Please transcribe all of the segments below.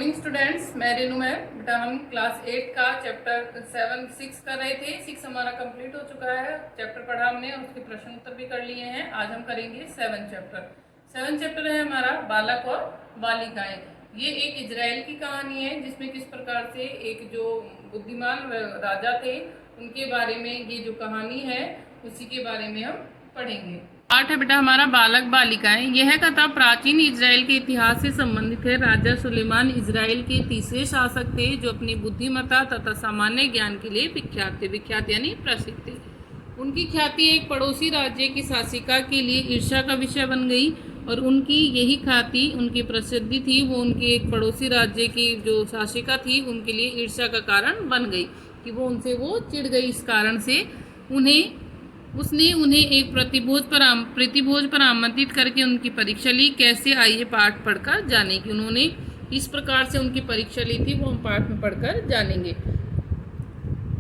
Morning students, मैं रेनू है। बेटा हम क्लास 8 का चैप्टर 6 कर रहे थे। 6 हमारा कंप्लीट हो चुका है। चैप्टर पढ़ा हमने और उसके प्रश्न उत्तर भी कर लिए हैं। आज हम करेंगे 7 चैप्टर है हमारा बालक और बालिकाएं। ये एक इजराइल की कहानी है जिसमें किस प्रकार से एक जो बुद्धिमान राजा थे उनके बारे में ये जो कहानी है उसी के बारे में हम पढ़ेंगे। पाठ है बेटा हमारा बालक बालिकाएं। यह कथा प्राचीन इजराइल के इतिहास से संबंधित है। राजा सुलेमान इजराइल के तीसरे शासक थे जो अपनी बुद्धिमत्ता तथा सामान्य ज्ञान के लिए विख्यात थे। विख्यात यानी प्रसिद्ध थे। उनकी ख्याति एक पड़ोसी राज्य की शासिका के लिए ईर्ष्या का विषय बन गई और उनकी यही ख्याति, उनकी प्रसिद्धि थी, वो उनकी एक पड़ोसी राज्य की जो शासिका थी उनके लिए ईर्ष्या का कारण बन गई कि वो उनसे चिढ़ गई। इस कारण से उसने उन्हें एक प्रतिभोज पर आमंत्रित करके उनकी परीक्षा ली। कैसे, आइए पाठ पढ़कर जाने की। उन्होंने इस प्रकार से उनकी परीक्षा ली थी, वो हम पाठ में पढ़कर जानेंगे।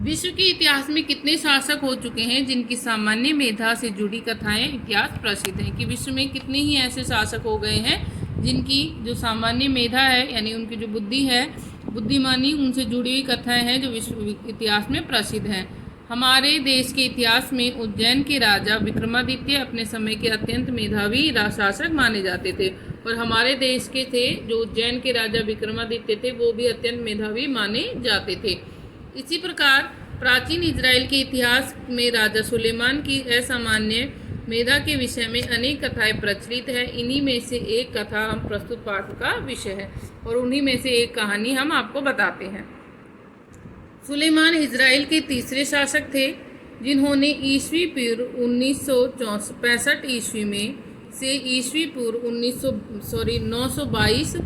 विश्व के इतिहास में कितने शासक हो चुके हैं जिनकी सामान्य मेधा से जुड़ी कथाएं इतिहास प्रसिद्ध हैं। कि विश्व में कितने ही ऐसे शासक हो गए हैं जिनकी जो सामान्य मेधा है यानी उनकी जो बुद्धि है, बुद्धिमानी, उनसे जुड़ी हुई कथाएं हैं जो विश्व इतिहास में प्रसिद्ध हैं। हमारे देश के इतिहास में उज्जैन के राजा विक्रमादित्य अपने समय के अत्यंत मेधावी शासक माने जाते थे। और हमारे देश के थे जो उज्जैन के राजा विक्रमादित्य थे वो भी अत्यंत मेधावी माने जाते थे। इसी प्रकार प्राचीन इजराइल के इतिहास में राजा सुलेमान की असामान्य मेधा के विषय में अनेक कथाएं प्रचलित है। इन्हीं में से एक कथा हम प्रस्तुत पाठ का विषय है और उन्हीं में से एक कहानी हम आपको बताते हैं। सुलेमान इजराइल के तीसरे शासक थे जिन्होंने ईस्वी पूर्व 1965 ईस्वी में से ईस्वी पूर्व 922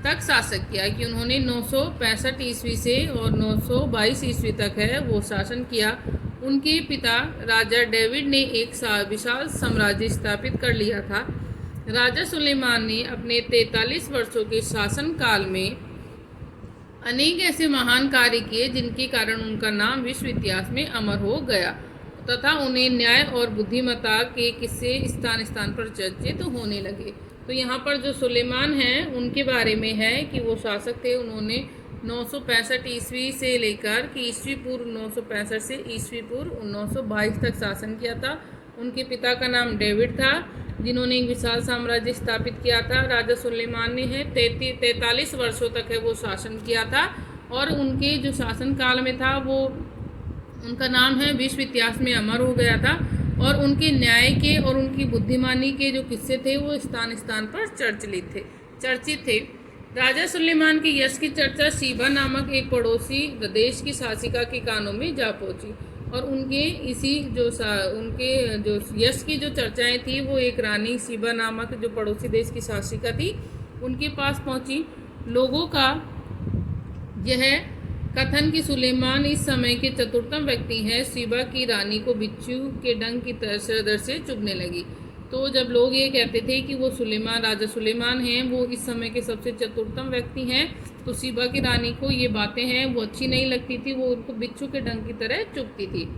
तक शासक किया। कि उन्होंने 965 ईस्वी से और 922 ईस्वी तक है वो शासन किया। उनके पिता राजा डेविड ने एक विशाल साम्राज्य स्थापित कर लिया था। राजा सुलेमान ने अपने 43 वर्षों के शासन काल में अनेक ऐसे महान कार्य किए जिनके कारण उनका नाम विश्व इतिहास में अमर हो गया तथा उन्हें न्याय और बुद्धिमत्ता के किस्से स्थान स्थान पर चर्चित होने लगे। तो यहाँ पर जो सुलेमान हैं उनके बारे में है कि वो शासक थे। उन्होंने 965 ईस्वी से लेकर कि ईस्वी पूर्व 965 से ईस्वी पूर्व 922 तक शासन किया था। उनके पिता का नाम डेविड था जिन्होंने एक विशाल साम्राज्य स्थापित किया था। राजा सुलेमान ने 43 वर्षों तक है वो शासन किया था और उनके जो शासन काल में था वो उनका नाम है विश्व इतिहास में अमर हो गया था। और उनके न्याय के और उनकी बुद्धिमानी के जो किस्से थे वो स्थान स्थान पर चर्चित थे। राजा सुलेमान के यश की चर्चा शीबा नामक एक पड़ोसी देश की शासिका के कानों में जा पहुंची और उनके जो यश की जो चर्चाएं थी वो एक रानी शीबा नामक जो पड़ोसी देश की शासिका थी उनके पास पहुंची। लोगों का यह कथन कि सुलेमान इस समय के चतुर्थम व्यक्ति हैं शीबा की रानी को बिच्छू के डंक की तरह से चुभने लगी। तो जब लोग ये कहते थे कि वो राजा सुलेमान हैं, वो इस समय के सबसे चतुर्थम व्यक्ति हैं, तो शीबा की रानी को ये बातें हैं वो अच्छी नहीं लगती थी। वो उनको बिच्छू के डंक की तरह चुभती थी।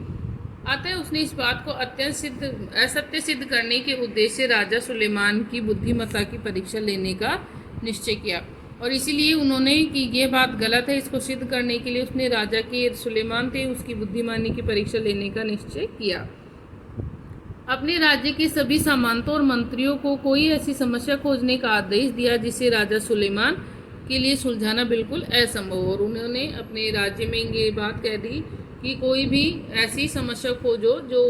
अतः उसने इस बात को असत्य सिद्ध करने के उद्देश्य से राजा सुलेमान की बुद्धिमत्ता की परीक्षा लेने का निश्चय किया और इसीलिए उन्होंने कि ये बात गलत है, इसको सिद्ध करने के लिए उसने राजा के सुलेमान थे उसकी बुद्धिमानी की परीक्षा लेने का निश्चय किया। अपने राज्य के सभी सामंतों और मंत्रियों को कोई ऐसी समस्या खोजने का आदेश दिया जिसे राजा सुलेमान के लिए सुलझाना बिल्कुल असंभव। और उन्होंने अपने राज्य में ये बात कह दी कि कोई भी ऐसी समस्या खोजो जो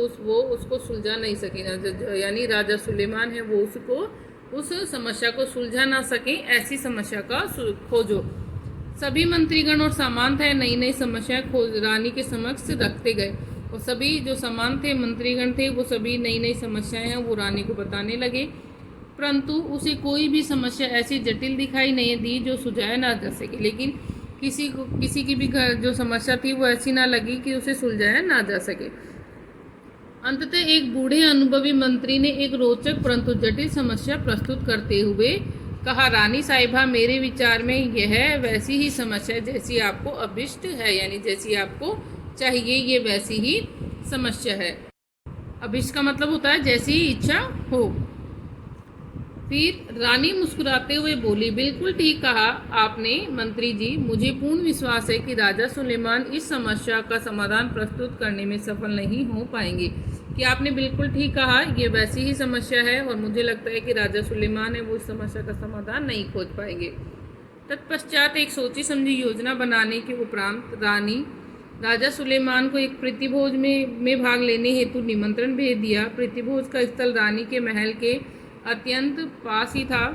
उसको सुलझा नहीं सके, यानी राजा सुलेमान है वो उस समस्या को सुलझा ना सके, ऐसी समस्या का खोजो। सभी मंत्रीगण और सामंत है नई नई समस्याएं रानी के समक्ष रखते गए और सभी जो सामंत थे, मंत्रीगण थे, वो सभी नई नई समस्याएं हैं वो रानी को बताने लगे। परंतु उसे कोई भी समस्या ऐसी जटिल दिखाई नहीं दी जो सुलझाया ना जा सके। लेकिन किसी की भी जो समस्या थी वो ऐसी ना लगी कि उसे सुलझाया ना जा सके। अंततः एक बूढ़े अनुभवी मंत्री ने एक रोचक परंतु जटिल समस्या प्रस्तुत करते हुए कहा, रानी साहिबा, मेरे विचार में यह वैसी ही समस्या जैसी आपको अभिष्ट है, यानी जैसी आपको चाहिए ये वैसी ही समस्या है। अभिष्ट का मतलब होता है जैसी इच्छा हो। फिर रानी मुस्कुराते हुए बोली, बिल्कुल ठीक कहा आपने मंत्री जी, मुझे पूर्ण विश्वास है कि राजा सुलेमान इस समस्या का समाधान प्रस्तुत करने में सफल नहीं हो पाएंगे। कि आपने बिल्कुल ठीक कहा, ये वैसी ही समस्या है और मुझे लगता है कि राजा सुलेमान है वो इस समस्या का समाधान नहीं खोज पाएंगे। तत्पश्चात एक सोची समझी योजना बनाने के उपरांत रानी राजा सुलेमान को एक प्रीतिभोज में भाग लेने हेतु निमंत्रण भेज दिया। प्रीतिभोज का स्थल रानी के महल के अत्यंत पास ही था,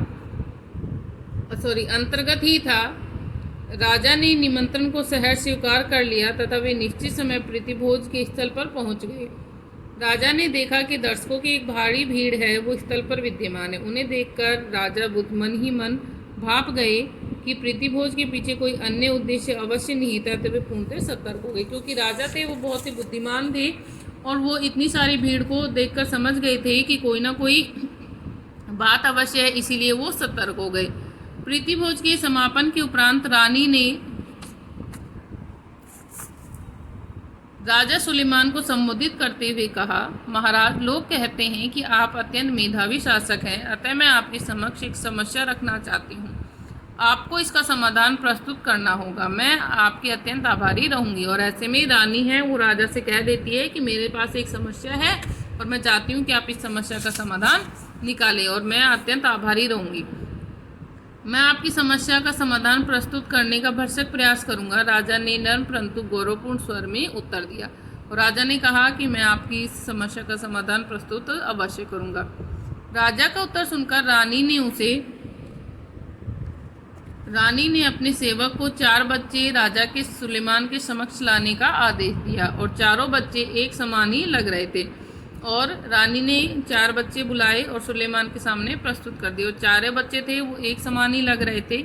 अंतर्गत ही था। राजा ने निमंत्रण को सहर्ष स्वीकार कर लिया तथा वे निश्चित समय प्रीतिभोज के स्थल पर पहुंच गए। राजा ने देखा कि दर्शकों की एक भारी भीड़ है वो स्थल पर विद्यमान है। उन्हें देखकर राजा मन ही मन भाप गए कि प्रीतिभोज के पीछे कोई अन्य उद्देश्य अवश्य नहीं था, तो वे पूर्णतः सतर्क हो गए। क्योंकि राजा थे वो बहुत ही बुद्धिमान थे और वो इतनी सारी भीड़ को देखकर समझ गए थे कि कोई ना कोई बात अवश्य है, इसीलिए वो सतर्क हो गए। प्रीतिभोज के समापन के उपरांत रानी ने राजा सुलेमान को संबोधित करते हुए कहा, महाराज, लोग कहते हैं कि आप अत्यंत मेधावी शासक हैं, अतः मैं आपके समक्ष एक समस्या रखना चाहती हूँ। आपको इसका समाधान प्रस्तुत करना होगा। मैं आपके अत्यंत आभारी रहूंगी। और ऐसे में रानी है वो राजा से कह देती है कि मेरे पास एक समस्या है और मैं चाहती हूँ कि आप इस समस्या का समाधान निकालें और मैं अत्यंत आभारी रहूंगी। मैं आपकी समस्या का समाधान प्रस्तुत करने का भरसक प्रयास करूंगा, राजा ने नर्म परंतु गौरवपूर्ण स्वर में उत्तर दिया। और राजा ने कहा कि मैं आपकी इस समस्या का समाधान प्रस्तुत अवश्य करूंगा। राजा का उत्तर सुनकर रानी ने अपने सेवक को 4 बच्चे राजा के सुलेमान के समक्ष लाने का आदेश दिया और चारों बच्चे एक समान ही लग रहे थे। और रानी ने 4 बच्चे बुलाए और सुलेमान के सामने प्रस्तुत कर दिए। और 4 बच्चे थे वो एक समान ही लग रहे थे।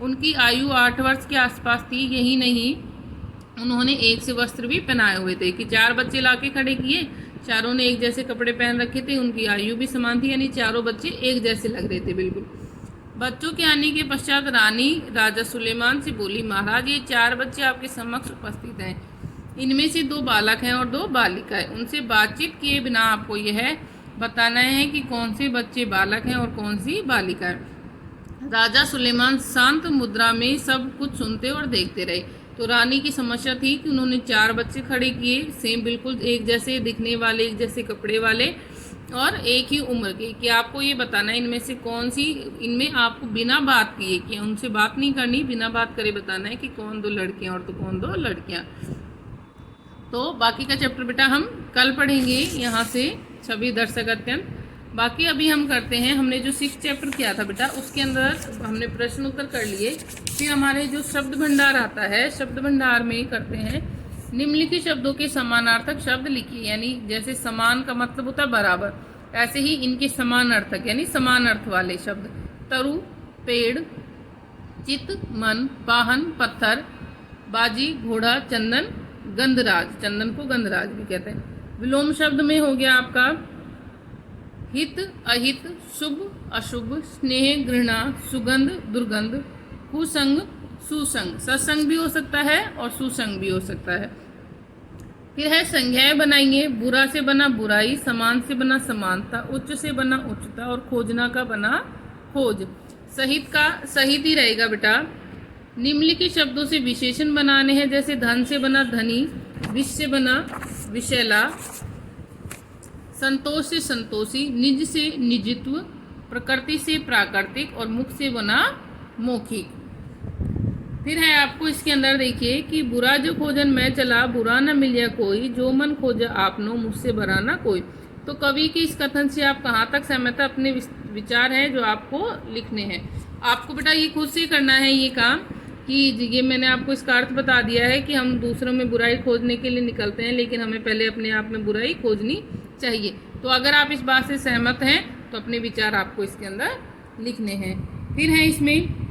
उनकी आयु 8 वर्ष के आसपास थी। यही नहीं, उन्होंने एक से वस्त्र भी पहनाए हुए थे। कि 4 बच्चे लाके खड़े किए, चारों ने एक जैसे कपड़े पहन रखे थे, उनकी आयु भी समान थी, यानी चारों बच्चे एक जैसे लग रहे थे बिल्कुल। बच्चों के आने के पश्चात रानी राजा सुलेमान से बोली, महाराज, ये 4 बच्चे आपके समक्ष उपस्थित हैं। इनमें से 2 बालक हैं और 2 बालिकाएं। उनसे बातचीत किए बिना आपको यह बताना है कि कौन से बच्चे बालक हैं और कौन सी बालिकाएं। राजा सुलेमान शांत मुद्रा में सब कुछ सुनते और देखते रहे। तो रानी की समस्या थी कि उन्होंने 4 बच्चे खड़े किए, सेम बिल्कुल एक जैसे दिखने वाले, एक जैसे कपड़े वाले और एक ही उम्र के। कि आपको ये बताना है इनमें से कौन सी, इनमें आपको बिना बात किए कि उनसे बात नहीं करनी, बिना बात करे बताना है कि कौन 2 लड़कियां और तो कौन 2 लड़कियां। तो बाकी का चैप्टर बेटा हम कल पढ़ेंगे यहाँ से, सभी दर्शक अत्यंत। बाकी अभी हम करते हैं, हमने जो 6 चैप्टर किया था बेटा उसके अंदर हमने प्रश्न उत्तर कर लिए। फिर हमारे जो शब्द भंडार आता है, शब्द भंडार में करते हैं निम्नलिखित शब्दों के समानार्थक शब्द लिखिए। यानी जैसे समान का मतलब होता है बराबर, ऐसे ही इनके समानार्थक यानी समान अर्थ वाले शब्द। तरु पेड़, चित मन, पाहन पत्थर, बाजी घोड़ा, चंदन गंधराज, चंदन को गंधराज भी कहते हैं। विलोम शब्द में हो गया आपका हित अहित, शुभ अशुभ, स्नेह घृणा, सुगंध दुर्गंध, कुसंग सुसंग। सत्संग भी हो सकता है और सुसंग भी हो सकता है। फिर है संज्ञाएं बनाएंगे। बुरा से बना बुराई, समान से बना समानता, उच्च से बना उच्चता और खोजना का बना खोज। सहित का सहित ही रहेगा बेटा। निम्नलिखित शब्दों से विशेषण बनाने हैं, जैसे धन से बना धनी, विष से बना विषैला, संतोष से संतोषी, निज से निजित्व, प्रकृति से प्राकृतिक और मुख से बना मौखिक। फिर है आपको इसके अंदर देखिए कि बुरा जो खोजन मैं चला, बुरा न मिलिया कोई, जो मन खोजा आपनो, मुझसे बरा ना कोई। तो कवि की इस कथन से आप कहाँ तक सहमत है, अपने विचार हैं जो आपको लिखने हैं। आपको बेटा ये खुद से करना है ये काम कि ये मैंने आपको इसका अर्थ बता दिया है कि हम दूसरों में बुराई खोजने के लिए निकलते हैं, लेकिन हमें पहले अपने आप में बुराई खोजनी चाहिए। तो अगर आप इस बात से सहमत हैं तो अपने विचार आपको इसके अंदर लिखने हैं। फिर है इसमें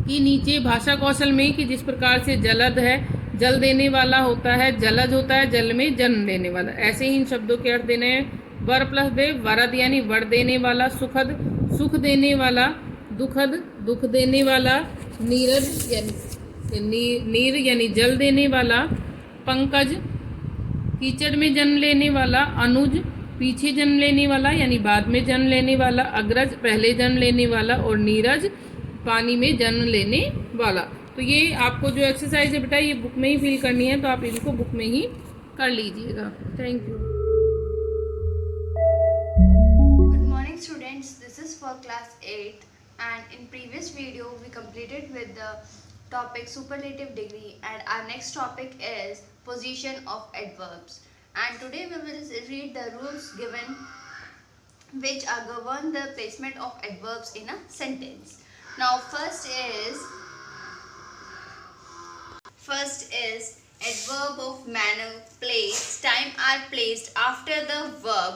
कि नीचे भाषा कौशल में कि जिस प्रकार से जलद है जल देने वाला होता है, जलज होता है जल में जन्म देने वाला, ऐसे ही इन शब्दों के अर्थ देने हैं। वर प्लस दे, वरद यानी वर देने वाला, सुखद सुख देने वाला, दुखद दुख देने वाला, नीरज यानी नीर यानी जल देने वाला, पंकज कीचड़ में जन्म लेने वाला, अनुज पीछे जन्म लेने वाला यानी बाद में जन्म लेने वाला, अग्रज पहले जन्म लेने वाला, और नीरज पानी में जन्म लेने वाला। तो ये आपको जो एक्सरसाइज है बेटा ये बुक में ही फिल करनी है, तो आप इनको बुक में ही कर लीजिएगा। Thank you. Good morning students, this is for class 8 and in previous video we completed with the topic superlative degree and our next topic is position of adverbs, and today we will read the rules given which are govern the placement of adverbs in a sentence. Now first is adverb of manner, place, time are placed after the verb.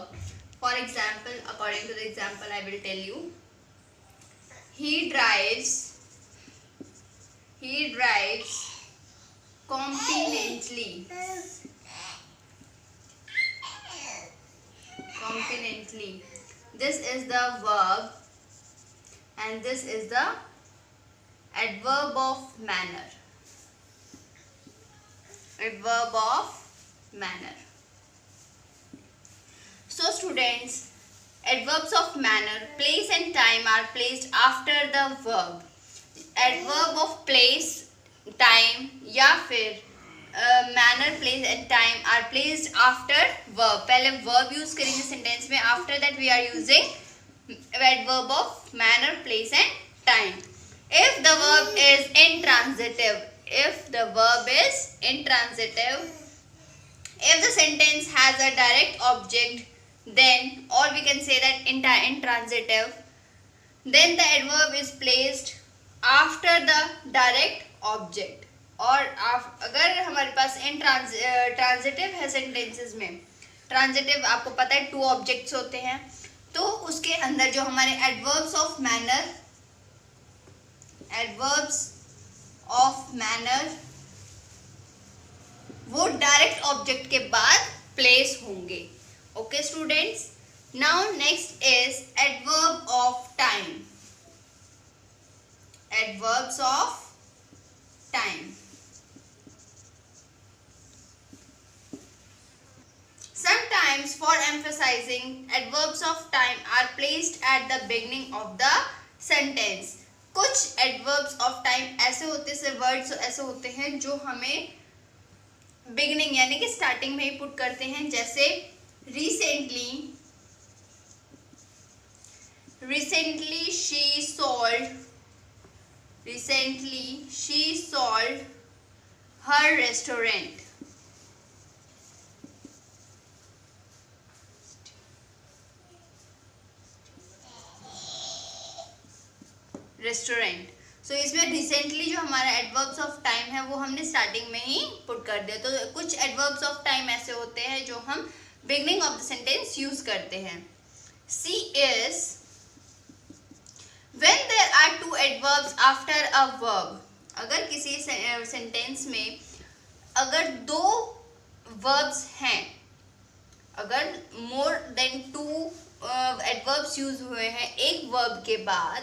For example, according to the example I will tell you, he drives competently. This is the verb and this is the adverb of manner. So students, adverbs of manner, place and time are placed after the verb. Adverb of place, time या फिर manner, place and time are placed after verb. पहले verb use करेंगे sentence में, after that we are using adverb of manner, place and time. If the verb is intransitive, if the sentence has a direct object, then, or we can say that intransitive, then the adverb is placed after the direct object. और अगर हमारे पास transitive है sentences में, transitive आपको पता है 2 objects होते हैं, तो उसके अंदर जो हमारे एडवर्ब्स ऑफ मैनर वो डायरेक्ट ऑब्जेक्ट के बाद प्लेस होंगे। Okay students, now next is adverb of time. Adverbs of time, sometimes for emphasizing, adverbs of time are placed at the beginning of the sentence. कुछ adverbs of time ऐसे होते हैं, words ऐसे होते हैं जो हमें beginning यानी कि starting में ही पुट करते हैं, जैसे recently she sold her restaurant. सो इसमें रिसेंटली जो हमारा एडवर्ब्स ऑफ टाइम है वो हमने स्टार्टिंग में ही पुट कर दिया। तो कुछ एडवर्ब्स ऑफ टाइम ऐसे होते हैं जो हम beginning of the sentence use करते हैं। C is when there are 2 adverbs after a verb. अगर किसी सेंटेंस में अगर 2 वर्ब्स हैं, अगर मोर देन 2 एडवर्ब्स यूज हुए हैं एक वर्ब के बाद,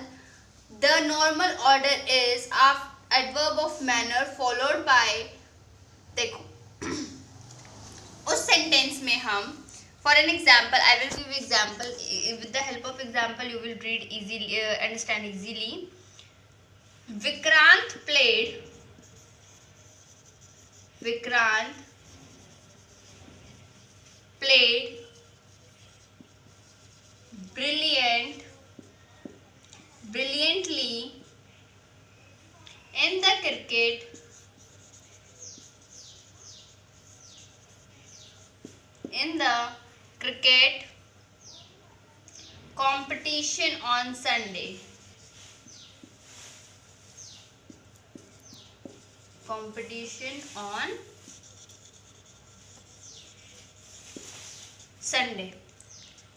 the normal order is adverb of manner followed by, देखो उस सेंटेंस में हम, for an example I will give example, with the help of example you will read easily, understand easily. Vikrant played brilliantly in the cricket competition on Sunday.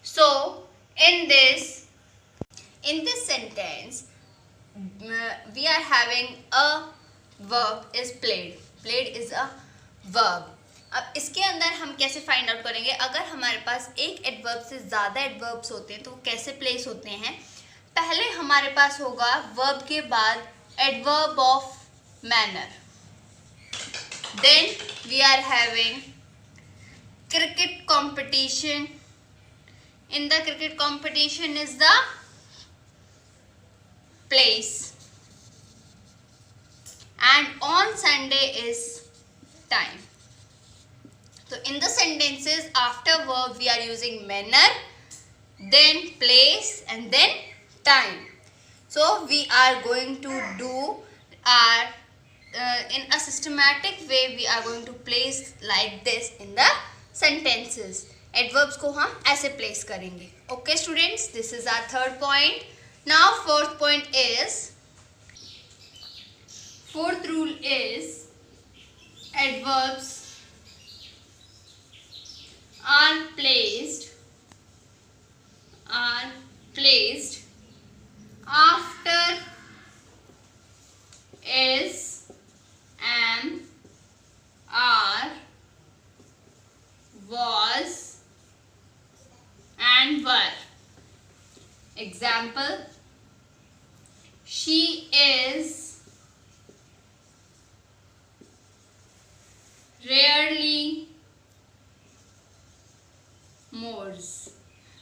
So in this sentence we are having a verb is played is a verb. अब इसके अंदर हम कैसे find out करेंगे, अगर हमारे पास एक adverb से ज़्यादा एडवर्ब्स होते हैं तो कैसे प्लेस होते हैं। पहले हमारे पास होगा वर्ब के बाद adverb of manner, then we are having cricket competition in the cricket competition is the place, and on Sunday is time. So in the sentences after verb we are using manner, then place, and then time. So we are going to do our in a systematic way we are going to place like this in the sentences. Adverbs को हम ऐसे place करेंगे. Okay students, this is our third point. Now fourth point is, fourth rule is adverbs are placed after is, am, are, was, and were. Example: she is rarely moors.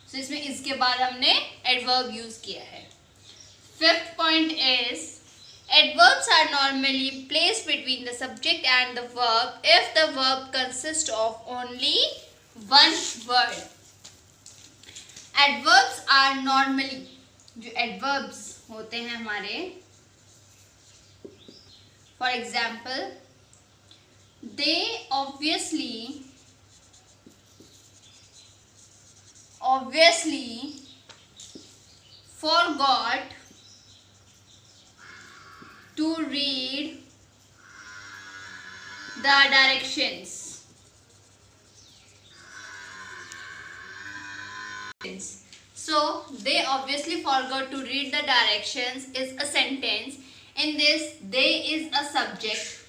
So इसमें इसके बाद हमने adverb use किया है. Fifth point is, adverbs are normally placed between the subject and the verb if the verb consists of only one word. Adverbs are normally, जो adverbs होते हैं हमारे, for example, they obviously forgot to read the directions. So they obviously forgot to read the directions is a sentence. In this, they is a subject,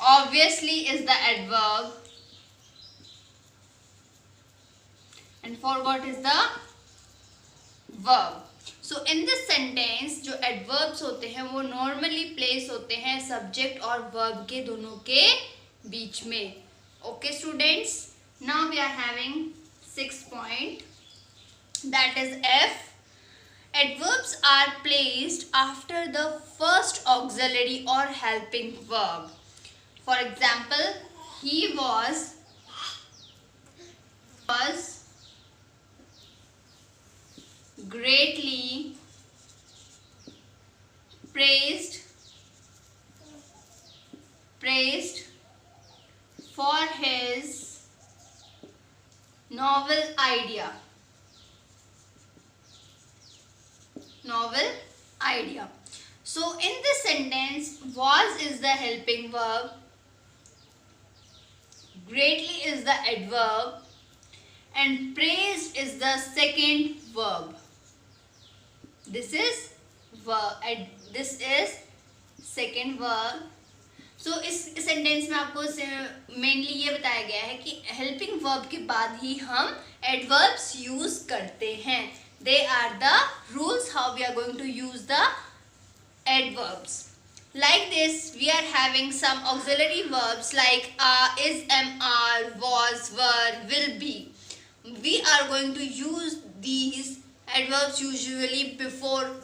obviously is the adverb, and forgot is the verb. So in this sentence जो adverbs होते हैं वो normally place होते हैं subject और verb के दोनों के बीच में. Okay students, now we are having 6th point, that is F. Adverbs are placed after the first auxiliary or helping verb. For example, he was greatly praised for his novel idea. So in this sentence, was is the helping verb, greatly is the adverb, and praised is the second verb. This is second verb. So इस sentence में आपको mainly ये बताया गया है कि helping verb के बाद ही हम एडवर्ब्स यूज करते हैं. They are the rules how we are going to use the adverbs. Like this, we are having some auxiliary verbs like is, am, are, was, were, will be. We are going to use these adverbs usually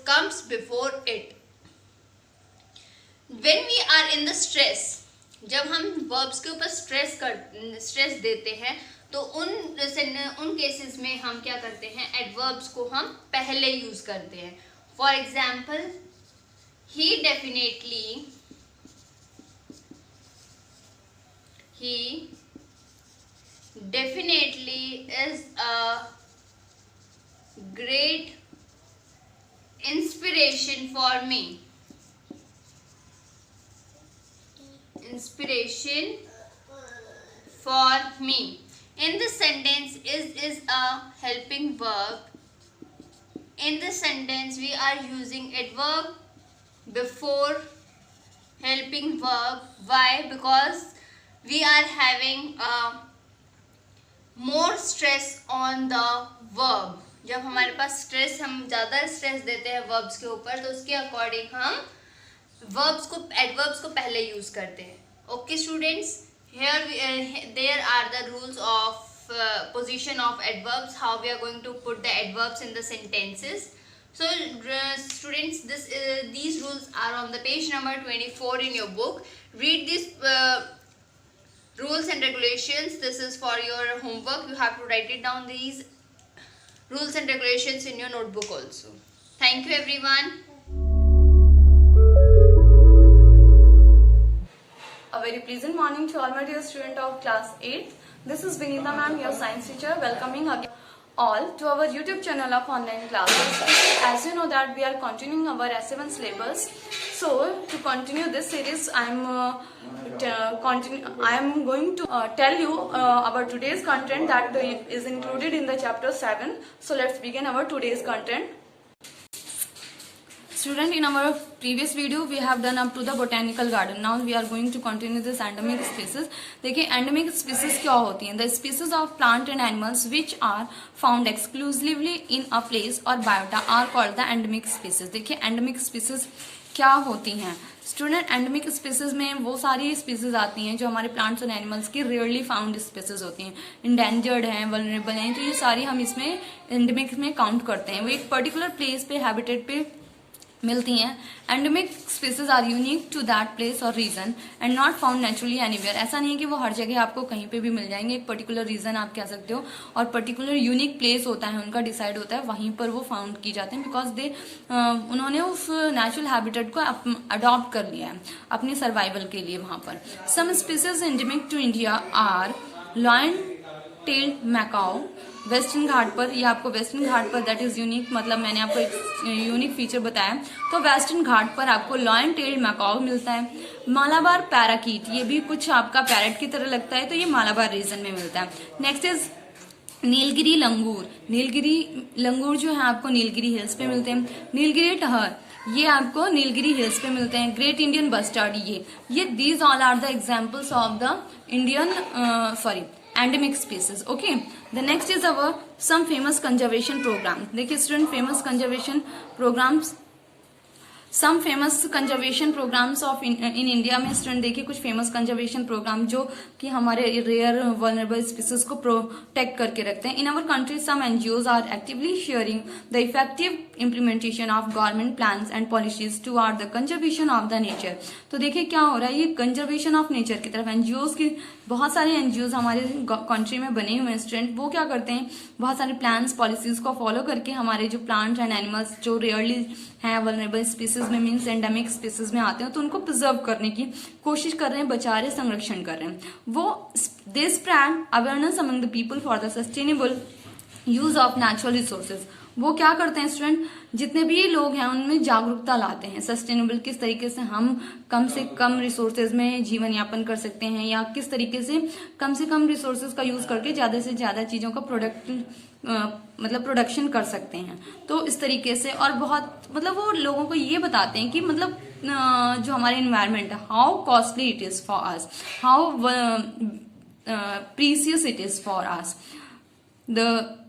comes before it. When we are in the stress, जब हम verbs के ऊपर stress देते हैं तो उन cases में हम क्या करते हैं, adverbs को हम पहले यूज करते हैं. For example, he definitely is a great inspiration for me. In this sentence, is a helping verb. In this sentence, we are using adverb before helping verb. Why? Because we are having more stress on the verb. जब हमारे पास stress, हम ज़्यादा stress देते हैं verbs के ऊपर, तो उसके अकॉर्डिंग हम एडवर्ब्स को पहले यूज करते हैं. Okay students, here there are the rules of position of adverbs, how we are going to put the adverbs in the sentences. So students, these rules are on the page number 24 in your book. Read these rules and regulations. This is for your homework. You have to write it down, these rules and regulations, in your notebook also. Thank you everyone. A very pleasant morning to all my dear students of class 8. This is Vinita ma'am, your science teacher, welcoming again all to our YouTube channel of online classes. As you know that we are continuing our S7 syllabus. So to continue this series, I am going to tell you about today's content that is included in the chapter 7. So let's begin our today's content. Student, in our previous video we have done up to the botanical garden. Now we are going to continue this endemic species. देखिए endemic species क्या होती हैं? The species of plant and animals which are found exclusively in a place or biota are called the endemic species. देखिए endemic species क्या होती हैं? Student, endemic species में वो सारी स्पीसीज आती हैं जो हमारे प्लांट्स और एनिमल्स की रेयरली फाउंड स्पीसीज होती हैं, इंडेंजर्ड हैं, वल्नरेबल हैं, तो ये सारी हम इसमें एंडेमिक में काउंट करते हैं. वो एक पर्टिकुलर प्लेस पे, हैबिटेट पे मिलती हैं. Endemic species are unique to that place or region and not found naturally anywhere. ऐसा नहीं है कि वो हर जगह आपको कहीं पे भी मिल जाएंगे. एक पर्टिकुलर रीजन आप कह सकते हो और पर्टिकुलर यूनिक प्लेस होता है, उनका डिसाइड होता है, वहीं पर वो फाउंड की जाते हैं. बिकॉज दे उन्होंने उस नेचुरल हैबिटेट को अडॉप्ट कर लिया है अपनी सर्वाइवल के लिए वहां पर. Some species endemic to India are lion tailed macaque. Western Ghat पर, ये आपको वेस्टर्न घाट पर, दैट इज यूनिक, मतलब मैंने आपको एक यूनिक फीचर बताया. तो वेस्टर्न घाट पर आपको लॉयन टेल्ड मैकाओ मिलता है. मालाबार पैराकीट, ये भी कुछ आपका पैरट की तरह लगता है, तो ये मालाबार रीजन में मिलता है. नेक्स्ट इज नीलगिरी लंगूर. नीलगिरी लंगूर जो है आपको नीलगिरी हिल्स पे मिलते हैं. नीलगिरी टहर, ये आपको नीलगिरी हिल्स पे मिलते हैं. ग्रेट इंडियन बस्टर्ड, ये these all are the examples of the Indian endemic species. Okay, the next is our some famous conservation programs. देखिए student, famous conservation programs, some famous conservation programs of in India में student देखिए कुछ famous conservation program जो कि हमारे rare vulnerable species को protect करके रखते हैं. In our country some NGOs are actively sharing the effective implementation of government plans and policies toward the conservation of the nature. तो देखिए क्या हो रहा है, ये कंजर्वेशन ऑफ नेचर की तरफ एनजीओज की, बहुत सारे एनजीओज हमारे कंट्री में बने हुए हैं स्टूडेंट. वो क्या करते हैं, बहुत सारे प्लान्स पॉलिसीज को फॉलो करके हमारे जो प्लांट्स एंड एनिमल्स जो रेयरली हैं वल्नरेबल स्पीसीज में, मीन्स एंडेमिक स्पीसीज में आते हैं, तो उनको प्रिजर्व करने की कोशिश कर रहे हैं, बचा रहे, संरक्षण कर रहे हैं. वो they spread awareness among the people for the sustainable use of natural resources. वो क्या करते हैं स्टूडेंट, जितने भी लोग हैं उनमें जागरूकता लाते हैं. सस्टेनेबल किस तरीके से कम रिसोर्सेज में जीवन यापन कर सकते हैं, या किस तरीके से कम रिसोर्सेज का यूज करके ज्यादा से ज्यादा चीजों का प्रोडक्शन कर सकते हैं. तो इस तरीके से, और बहुत वो लोगों को ये बताते हैं कि जो हमारे एनवायरमेंट है, how costly it is for us, how precious it is for us. The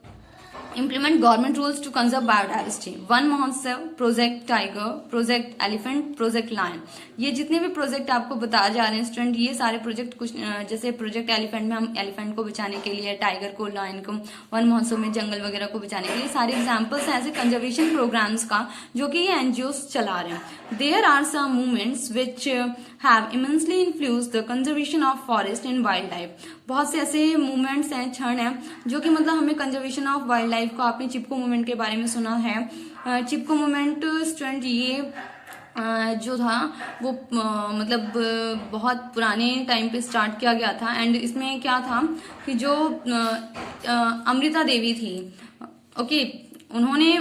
implement government rules to conserve biodiversity. Van Mahotsav, project tiger, project elephant, project lion, ये जितने भी प्रोजेक्ट आपको बताए जा रहे हैं स्टूडेंट, ये सारे प्रोजेक्ट कुछ जैसे प्रोजेक्ट एलिफेंट में हम एलिफेंट को बचाने के लिए, टाइगर को, लायन को, वन महोत्सव में जंगल वगैरह को बचाने के लिए, सारे एग्जाम्पल्स हैं ऐसे कंजर्वेशन प्रोग्राम्स का जो कि ये एनजीओज चला रहे हैं. There are some movements which have immensely influenced the conservation of forest and wild life. बहुत से ऐसे मूवमेंट्स हैं, क्षण हैं, जो कि हमें कंजर्वेशन ऑफ वाइल्ड लाइफ को, आपने चिपको मूवमेंट के बारे में सुना है. चिपको मूवमेंट स्टूडेंट ये जो था वो बहुत पुराने टाइम पे स्टार्ट किया गया था. एंड इसमें क्या था कि जो अमृता देवी थी, ओके, उन्होंने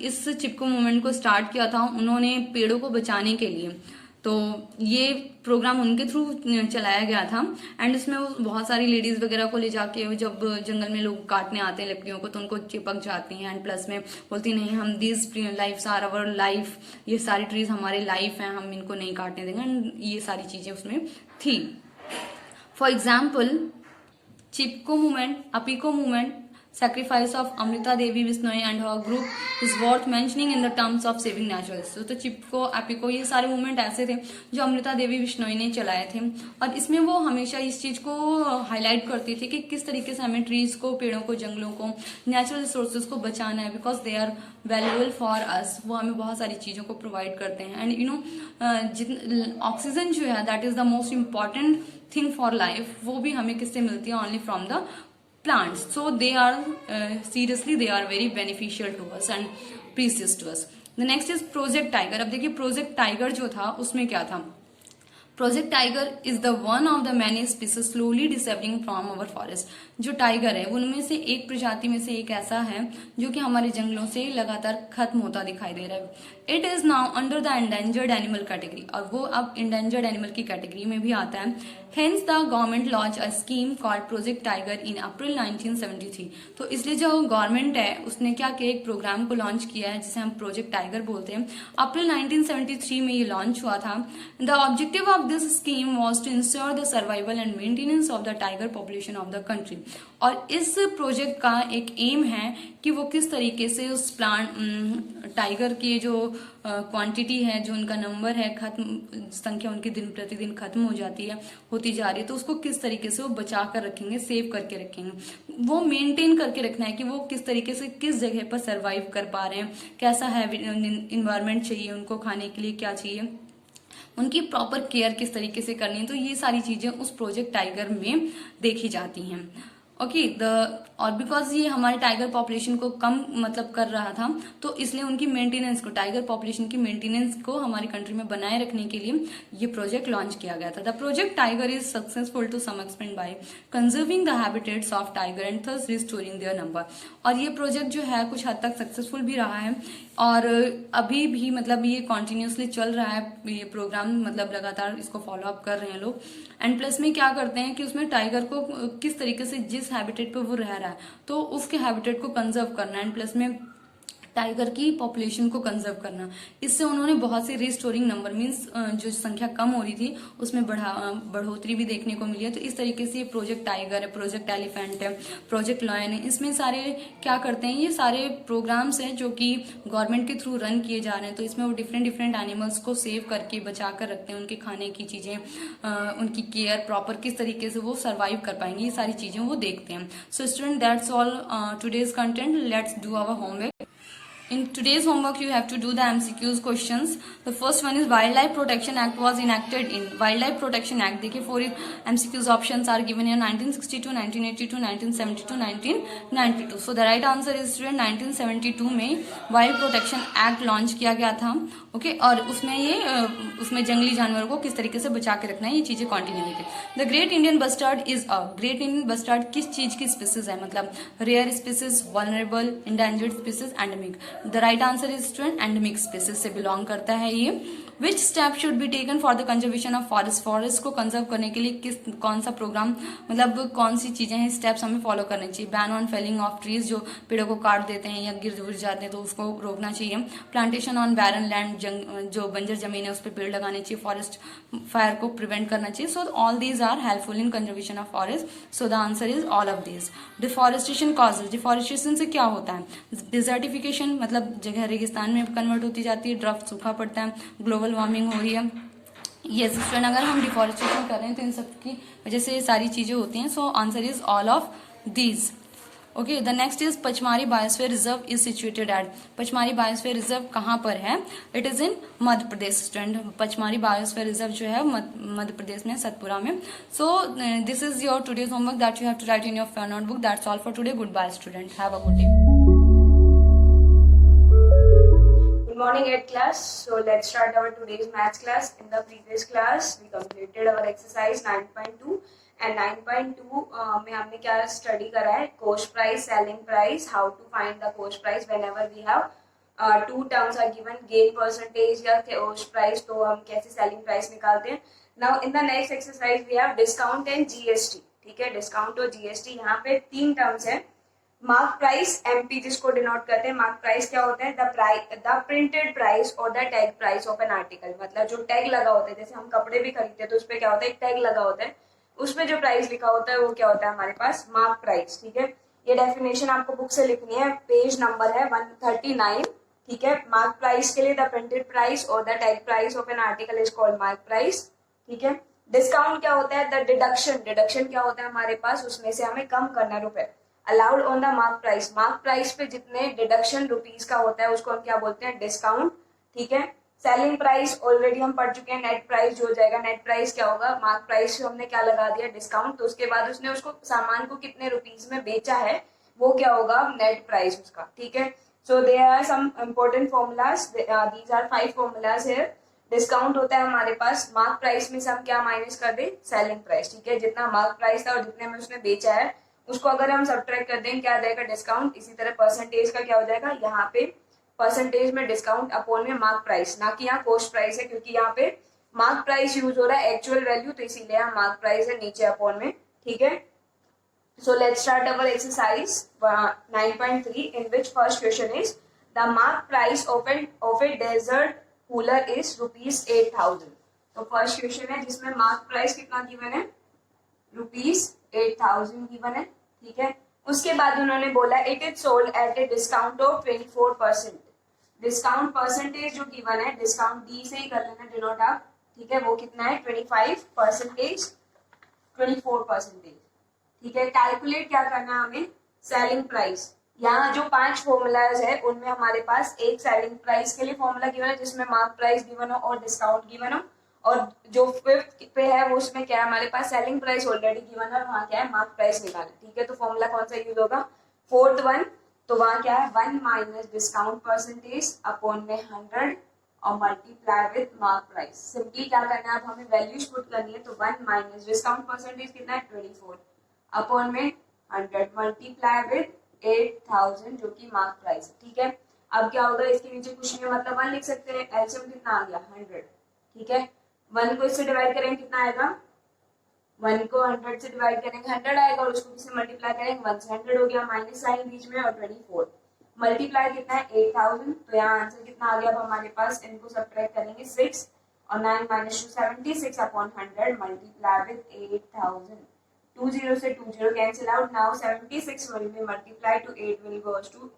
इस चिपको मूवमेंट को स्टार्ट किया था. उन्होंने पेड़ों को बचाने के लिए, तो ये प्रोग्राम उनके थ्रू चलाया गया था. एंड इसमें वो बहुत सारी लेडीज वगैरह को ले जाके, जब जंगल में लोग काटने आते हैं लकड़ियों को, तो उनको चिपक जाती हैं. एंड प्लस में बोलती नहीं, हम this lives are our life, ये सारी ट्रीज हमारे लाइफ हैं, हम इनको नहीं काटने देंगे. एंड ये सारी चीजें उसमें थी. For example Chipko movement, Appiko movement, sacrifice of Amrita Devi Bishnoi and her group is worth mentioning in the terms of saving natural resources. तो चिपको एपिको ये सारे मूवमेंट ऐसे थे जो अमृता देवी बिश्नोई ने चलाए थे और इसमें वो हमेशा इस चीज को हाईलाइट करती थी कि किस तरीके से हमें ट्रीज को, पेड़ों को, जंगलों को, नेचुरल रिसोर्सेज को बचाना है because they are valuable for us. वो हमें बहुत सारी चीजों को प्रोवाइड करते हैं एंड यू नो ऑक्सीजन जो है that is the most important thing for life. वो भी हमें किससे मिलती है? Only from the plants. So they are seriously they are very beneficial to us and precious to us. The next is Project Tiger. अब देखिए Project Tiger जो था उसमें क्या था? Project Tiger is the one of the many species slowly disappearing from our forest. जो tiger है उनमें से एक प्रजाति में से एक ऐसा है जो कि हमारे जंगलों से लगातार खत्म होता दिखाई दे रहा है. It is now under the endangered animal category और वो अब इंडेंजर्ड एनिमल की कैटेगरी में भी आता है. Hence the government launch a scheme called project tiger in April 1973. तो इसलिए जो गवर्नमेंट है उसने क्या किया, एक प्रोग्राम को लॉन्च किया है जिसे हम प्रोजेक्ट टाइगर बोलते हैं. अप्रैल 1973 में ये लॉन्च हुआ था. The objective of this scheme was to ensure the survival and maintenance of the tiger population of the country. और इस प्रोजेक्ट का एक एम है कि वो किस तरीके से उस प्लांट टाइगर की जो क्वांटिटी है, जो उनका नंबर है, खत्म संख्या उनकी दिन प्रतिदिन खत्म हो जाती है, होती जा रही है, तो उसको किस तरीके से वो बचा कर रखेंगे, सेव करके रखेंगे, वो मेंटेन करके रखना है कि वो किस तरीके से किस जगह पर सरवाइव कर पा रहे हैं, कैसा है इन्वायरमेंट चाहिए उनको, खाने के लिए क्या चाहिए, उनकी प्रॉपर केयर किस तरीके से करनी है. तो ये सारी चीजें उस प्रोजेक्ट टाइगर में देखी जाती हैं. ओके और बिकॉज ये हमारे टाइगर पॉपुलेशन को कम मतलब कर रहा था तो इसलिए उनकी मेंटेनेंस को, टाइगर पॉपुलेशन की मेंटेनेंस को हमारी कंट्री में बनाए रखने के लिए ये प्रोजेक्ट लॉन्च किया गया था. The project tiger is successful to some extent by conserving the habitats of tiger and thus restoring their number. और ये प्रोजेक्ट जो है कुछ हद तक सक्सेसफुल भी रहा है और अभी भी मतलब ये कॉन्टिन्यूसली चल रहा है ये प्रोग्राम, मतलब लगातार इसको फॉलो अप कर रहे हैं लोग. एंड प्लस में क्या करते हैं कि उसमें टाइगर को किस तरीके से जिस हैबिटेट पे वो रह रहा है तो उसके हैबिटेट को कंजर्व करना एंड प्लस में टाइगर की पॉपुलेशन को कंजर्व करना. इससे उन्होंने बहुत सी रिस्टोरिंग नंबर मींस जो संख्या कम हो रही थी उसमें बढ़ोतरी भी देखने को मिली है. तो इस तरीके से ये प्रोजेक्ट टाइगर है, प्रोजेक्ट एलिफेंट है, प्रोजेक्ट लॉयन है, इसमें सारे क्या करते हैं, ये सारे प्रोग्राम्स हैं जो कि गवर्नमेंट के थ्रू रन किए जा रहे हैं. तो इसमें वो डिफरेंट एनिमल्स को सेव करके बचा कर रखते हैं, उनके खाने की चीजें, उनकी केयर प्रॉपर किस तरीके से वो सर्वाइव कर पाएंगे, ये सारी चीजें वो देखते हैं. So student that's all today's content. Let's do our homework. In today's homework, you have to do the MCQs questions. The first one is Wildlife Protection Act was enacted in. Wildlife Protection Act. देखिए 4 MCQs options are given here: 1962, 1982, 1972, 1992. So the right answer is student 1972 में Wild Protection Act launch किया गया था. Okay और उसमें जंगली जानवरों को किस तरीके से बचा के रखना है, ये चीजें कंटिन्यू हुई थी. The great Indian bustard is a. Great Indian bustard किस चीज की स्पीसीज है, मतलब rare species, vulnerable, endangered species, endemic. The right answer is student endemic species से बिलोंग करता है ये. Which step should be taken for the conservation of forest. Forest को कंजर्व करने के लिए कौन सा प्रोग्राम, मतलब कौन सी चीजें हैं, स्टेप्स हमें फॉलो करने चाहिए. Ban on felling of trees, जो पेड़ों को काट देते हैं या गिर जाते हैं तो उसको रोकना चाहिए. प्लांटेशन ऑन बैरन लैंड, जो बंजर जमीन है उस पर पेड़ लगाने चाहिए. फॉरेस्ट फायर को प्रिवेंट करना चाहिए. So all these are helpful in conservation of forest. So the answer is all of these. Deforestation causes. Deforestation से क्या होता है, डिजर्टिफिकेशन, मतलब जगह रेगिस्तान में कन्वर्ट होती जाती है, ड्राफ्ट सूखा पड़ता है, ग्लोबल वार्मिंग हो रही है. यस स्टूडेंट, अगर हम डिफॉरेस्टेशन कर रहे हैं तो इन सब की वजह से ये सारी चीजें होती हैं. So answer is all of these. Okay the next is Pachmarhi biosphere reserve is situated at. Pachmarhi biosphere reserve कहाँ पर है? It is in Madhya Pradesh. Student Pachmarhi biosphere reserve जो है मध्य प्रदेश में, सतपुरा में. So this is your today's homework that you have to write in your notebook. That's all for today. Good bye student, have a good day. Good morning, 8th class. So let's start our today's maths class. In the previous class, we completed our exercise 9.2 and 9.2 में हमने क्या study करा है, cost price, selling price, how to find the cost price whenever we have two terms are given, gain percentage या cost price, तो हम कैसे selling price निकालते हैं. Now in the next exercise we have discount and GST. ठीक है, discount और GST. यहाँ पे 3 terms है. मार्क प्राइस, एमपी जिसको डिनोट करते हैं. मार्क प्राइस क्या होता है, द प्रिंटेड प्राइस और the tag price of an article. मतलब जो टैग लगा होता है, जैसे हम कपड़े भी खरीदते हैं तो उसपे क्या होता है, एक टैग लगा होता है, उसपे जो प्राइस लिखा होता है वो क्या होता है हमारे पास, मार्क प्राइस. ठीक है. ये डेफिनेशन आपको बुक से लिखनी है, पेज नंबर है 139, ठीक है। मार्क प्राइस के लिए द प्रिंटेड प्राइस और the tag price of an article is called mark price, ठीक है। डिस्काउंट क्या होता है, द डिडक्शन, डिडक्शन क्या होता है हमारे पास, उसमें से हमें कम करना रुपए, allowed on the mark price, mark price पे जितने डिडक्शन रुपीज का होता है उसको हम क्या बोलते हैं, डिस्काउंट, ठीक है। सेलिंग प्राइस ऑलरेडी हम पढ़ चुके हैं, नेट प्राइस जो हो जाएगा, नेट प्राइस क्या होगा, मार्क प्राइस हमने क्या लगा दिया, डिस्काउंट, तो उसके बाद उसने उसको सामान को कितने रुपीज में बेचा है वो क्या होगा, नेट प्राइस उसका, ठीक है। So there are some important formulas, these are 5 formulas here. Discount होता है हमारे पास, मार्क प्राइस में से हम क्या माइनस कर दे, सेलिंग प्राइस, ठीक है। जितना मार्क प्राइस था और जितने में उसने बेचा है उसको अगर हम सब्ट्रैक्ट कर दें क्या आ जाएगा, डिस्काउंट। इसी तरह परसेंटेज का क्या हो जाएगा, यहाँ पे परसेंटेज में डिस्काउंट अपॉन में मार्क प्राइस, ना कि यहाँ कॉस्ट प्राइस है, क्योंकि यहाँ पे मार्क प्राइस यूज हो रहा है एक्चुअल वैल्यू, तो इसीलिए यहाँ मार्क प्राइस है नीचे अपॉन में, ठीक है। So let's start our exercise 9.3 in which first question is the mark price of a desert cooler is rupees 8,000। तो फर्स्ट क्वेश्चन है जिसमें मार्क प्राइस कितना गिवन है, रुपीज 8,000 गिवन है, ठीक है। उसके बाद उन्होंने बोला it is sold at a discount of 24%। Discount percentage जो गिवन है, डिस्काउंट डी से ही कर लेना डिनोट आप, ठीक है। वो कितना है 25%, 24%, ठीक है। कैलकुलेट क्या करना है हमें, सेलिंग प्राइस। यहाँ जो 5 फॉर्मूलाज है उनमें हमारे पास एक सेलिंग प्राइस के लिए फॉर्मूला गिवन है जिसमें मार्क प्राइस गिवन हो और डिस्काउंट गिवन हो, और जो 5th पे है वो उसमें क्या है हमारे पास, सेलिंग प्राइस ऑलरेडी गिवन है और वहाँ क्या है मार्क प्राइस निकालना, ठीक है। तो फॉर्मूला कौन सा यूज होगा, 4th वन, तो वहाँ क्या है 1 माइनस डिस्काउंट परसेंटेज अपॉन में 100 और multiply with mark price. Simply क्या करना है, अब हमें वैल्यूज पुट करनी है, तो 1 माइनस डिस्काउंट परसेंटेज कितना है 24 अपॉन में 100 मल्टीप्लाई विद 8,000 जो कि मार्क प्राइस है, ठीक है। अब क्या होगा, इसके नीचे कुछ नहीं मतलब 1 लिख सकते हैं, एलसीएम कितना आ गया 100, ठीक है। 1 को इससे डिवाइड करेंगे कितना आएगा, 1 को 100 से डिवाइड करेंगे 100 आएगा, और उसको किससे मल्टीप्लाई करेंगे 1 से 100 हो गया, माइनस साइन बीच में, और 24 मल्टीप्लाई कितना है 8,000, तो यहाँ आंसर कितना आ गया, अब हमारे पास इनको सब्ट्रैक्ट करेंगे 6 और 9 माइनस 2 76 अपॉन 100 मल्टीप्लाई विद 8,000। 2 0 से 2 0 cancel out. Now 76 will be multiplied to 8 will goes to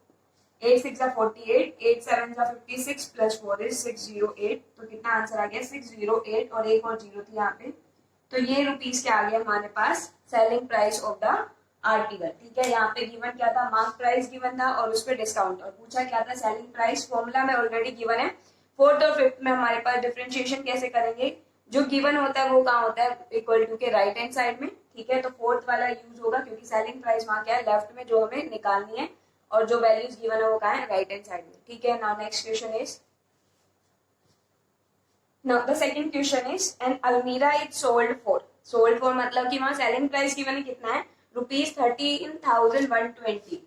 8 6 are 48, 8 7 are 56 plus 4 is 608। तो कितना आंसर आ गया 608, और एक और जीरो थी यहाँ पे, तो ये रुपीस क्या आ गया हमारे पास, selling price of the article, ठीक है। यहाँ पे गिवन क्या था, मार्क प्राइस गिवन था और उस पर डिस्काउंट, और पूछा क्या था सेलिंग प्राइस, फॉर्मूला में ऑलरेडी गिवन है। 4th और 5th में हमारे पास डिफरेंशिएशन कैसे करेंगे, जो गिवन होता है वो कहाँ होता है, इक्वल टू के राइट हैंड साइड में, ठीक है। तो 4th वाला यूज होगा क्योंकि सेलिंग प्राइस वहां क्या है लेफ्ट में जो हमें निकालनी है, और जो वैल्यूज गिवन है वो कहाँ है, राइट हैंड साइड में, ठीक है। Now next question is, now the second question is an अलमीरा इज सोल्ड फॉर मतलब कि वहां सेलिंग प्राइस गिवन है कितना है, रुपीज 13,120।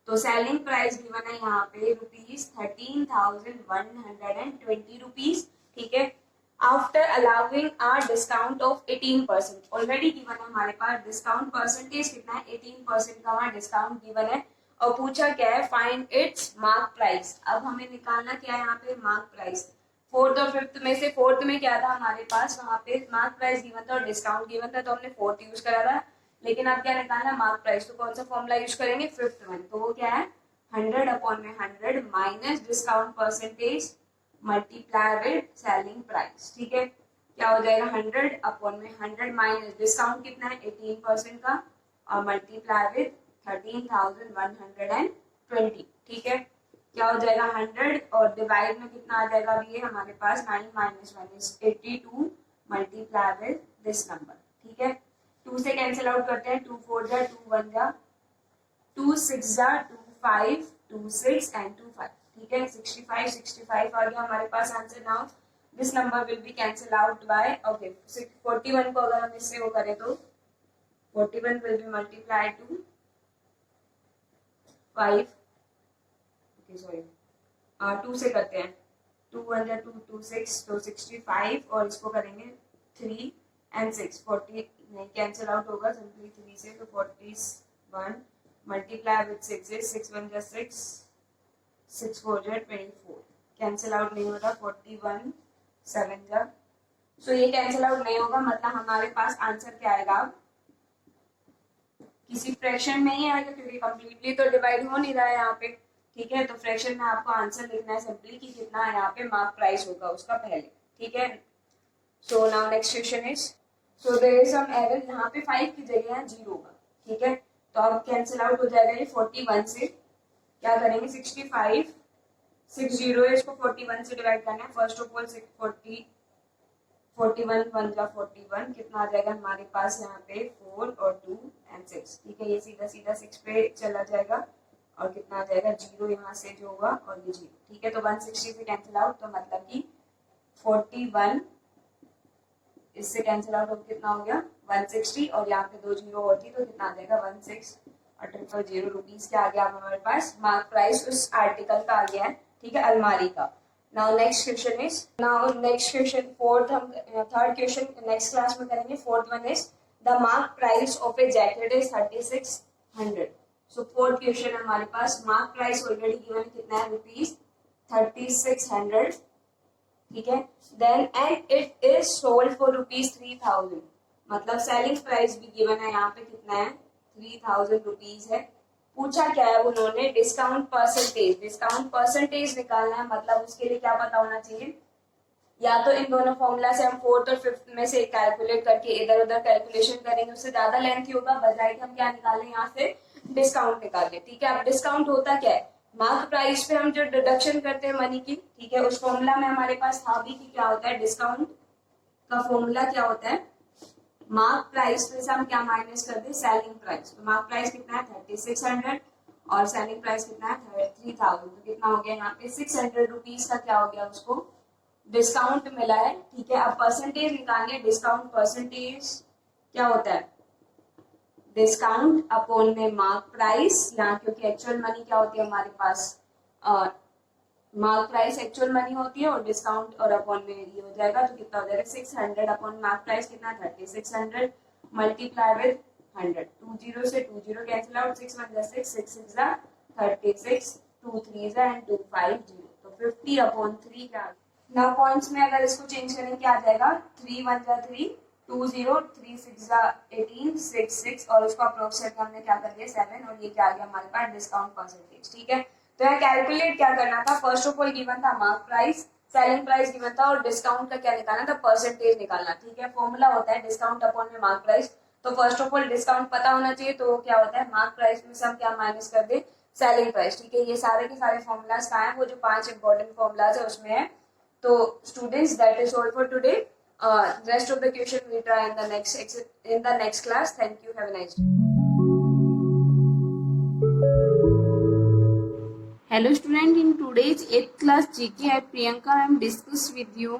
तो सेलिंग प्राइस गिवन है यहाँ पे रुपीज 13,120 रुपीज, ठीक है। After allowing our discount of 18%, already given है हमारे पास डिस्काउंट परसेंटेज कितना है 18% का वहां डिस्काउंट गिवन है, और पूछा क्या है फाइंड इट्स मार्क प्राइस। अब हमें निकालना क्या है यहाँ पे, मार्क प्राइस। 4th और 5th में से 4th में क्या था हमारे पास, वहां पे मार्क प्राइस गिवन था और डिस्काउंट गिवन था, तो हमने 4th यूज करा था, लेकिन अब क्या निकालना मार्क प्राइस, तो कौन सा फॉर्मूला यूज करेंगे 5th वन, तो वो क्या है 100 अपॉन में 100 minus discount percentage multiply with selling price, ठीक है। क्या हो जाएगा 100 अपॉन में 100 माइनस डिस्काउंट कितना है 18% का, और मल्टीप्लाई विद 13,120, ठीक है। क्या हो जाएगा 100 और डिवाइड में कितना आ जाएगा, अभी ये हमारे पास 9 minus 1 is 82 multiply with this number, ठीक है। 2 से कैंसिल आउट करते हैं, 2 4 जा 2 1 जा 2 6 जा 2 5 2 6 एंड 2 5, ठीक है। 65 आ गया हमारे पास answer. Now this number will be cancel out by, okay 41 को अगर हम इससे वो करें तो 41 will be multiply to 5, okay sorry 2 से करते हैं, 2 1 जा 2 2 6, तो 65 और इसको करेंगे 3 एंड 6 40 नहीं कैंसिल आउट होगा सिंपली 3 से, तो 41 मल्टीप्लाई विद 6 is 6 1 जा 6 6 4 जा 24, कैंसिल आउट नहीं हो रहा 41 7 जा, सो ये कैंसिल आउट नहीं होगा, मतलब हमारे पास आंसर क्या आएगा अब किसी फ्रैक्शन में ही आएगा क्योंकि कंप्लीटली तो डिवाइड हो नहीं रहा है यहाँ पे, ठीक है। तो फ्रैक्शन में आपको आंसर लिखना है सिंपली कि कितना यहाँ पे मार्क प्राइस होगा उसका पहले, ठीक है। So now next question is, so there is some error, यहाँ पे 5 की जगह यहाँ 0 होगा, ठीक है। तो अब कैंसिल आउट हो जाएगा ये 41 से, क्या करेंगे 65, 60 है, इसको 41 से डिवाइड करना है। फर्स्ट ऑफ ऑल 41 1 जा 41, कितना आ जाएगा हमारे पास यहाँ पे 4 और 2 and 6, ठीक है। ये सीधा सीधा 6 पे चला जाएगा और कितना आ जाएगा 0 यहाँ से जो होगा और ये 0, ठीक है। तो 160 से कैंसिल आउट, तो मतलब कि 41 इससे कैंसिल आउट हो कितना हो गया 160 और यहाँ पे 2 0 होती तो कितना आ जाएगा 16 और 000 रुपीज क्या आ गया हमारे पास मार्क प्राइस उस आर्टिकल का आ गया है, ठीक है, अलमारी का। Now next question is, now next question fourth, हम थर्ड क्वेश्चन नेक्स्ट क्लास में करेंगे। Fourth one is the mark price of a jacket is 3600। So fourth question हमारे पास मार्क प्राइस ऑलरेडी गिवन कितना है रुपीज 3600, ठीक है। Then and it is sold for rupees 3000, मतलब सेलिंग प्राइस भी गिवन है यहाँ पे कितना है 3000 रुपीज है। पूछा क्या है उन्होंने, डिस्काउंट परसेंटेज, डिस्काउंट परसेंटेज निकालना है, मतलब उसके लिए क्या पता होना चाहिए, या तो इन दोनों फॉर्मूला से हम फोर्थ और फिफ्थ में से कैलकुलेट करके इधर उधर कैलकुलेशन करेंगे, उससे ज्यादा लेंथी होगा, बजाय कि हम क्या निकालें यहाँ से डिस्काउंट निकालें, ठीक है। अब डिस्काउंट होता क्या है, मार्क प्राइस पे हम जो डिडक्शन करते हैं मनी की, ठीक है, उस फॉर्मूला में हमारे पास था भी कि क्या होता है, डिस्काउंट का फॉर्मूला क्या होता है, मार्क प्राइस पे से हम क्या माइनस कर दे सेलिंग प्राइस। तो मार्क प्राइस कितना है 3600 और सेलिंग प्राइस कितना है 3000, तो कितना हो गया यहाँ पे 600 रुपीज का क्या हो गया उसको डिस्काउंट मिला है, ठीक है। अब परसेंटेज निकालने, डिस्काउंट परसेंटेज क्या होता है, डिस्काउंट अपॉन में मार्क प्राइस, यहाँ क्योंकि एक्चुअल मनी क्या होती है हमारे पास, मार्क प्राइस एक्चुअल मनी होती है और डिस्काउंट और अपॉन में ये हो जाएगा, तो कितना हो जाएगा 600 अपॉन मार्क प्राइस कितना 3600 मल्टीप्लाई विद 100, 20 से 20 कैंसिल आउट, 6 1 6 6 6 36, 2 3 एंड 2 5 0, तो 50 अपॉन 3 क्या। नाउ पॉइंट्स में अगर इसको चेंज करें क्या आ जाएगा 3 1 3 2 0 3 6 18 6 6 और उसको अप्रोक्सीमेट हमने क्या कर दिया 7 और ये क्या आ गया हमारे पास डिस्काउंट परसेंटेज, ठीक है। तो यहाँ कैलकुलेट क्या करना था, फर्स्ट ऑफ ऑल गिवन था mark price, selling price given था और डिस्काउंट का क्या निकालना था परसेंटेज निकालना, ठीक है। फॉर्मूला होता है डिस्काउंट अपॉन में मार्क प्राइस, तो फर्स्ट ऑफ ऑल डिस्काउंट पता होना चाहिए, तो क्या होता है मार्क प्राइस में से हम क्या माइनस कर दे सेलिंग प्राइस, ठीक है। ये सारे के सारे फॉर्मूलाज कहाँ है, वो जो 5 इंपॉर्टेंट फॉर्मूलाज है उसमें है। तो students that is all for today, rest of the question we try in the next class. Thank you, have a nice day. Hello student, in today's 8th class GK I Priyanka am discuss with you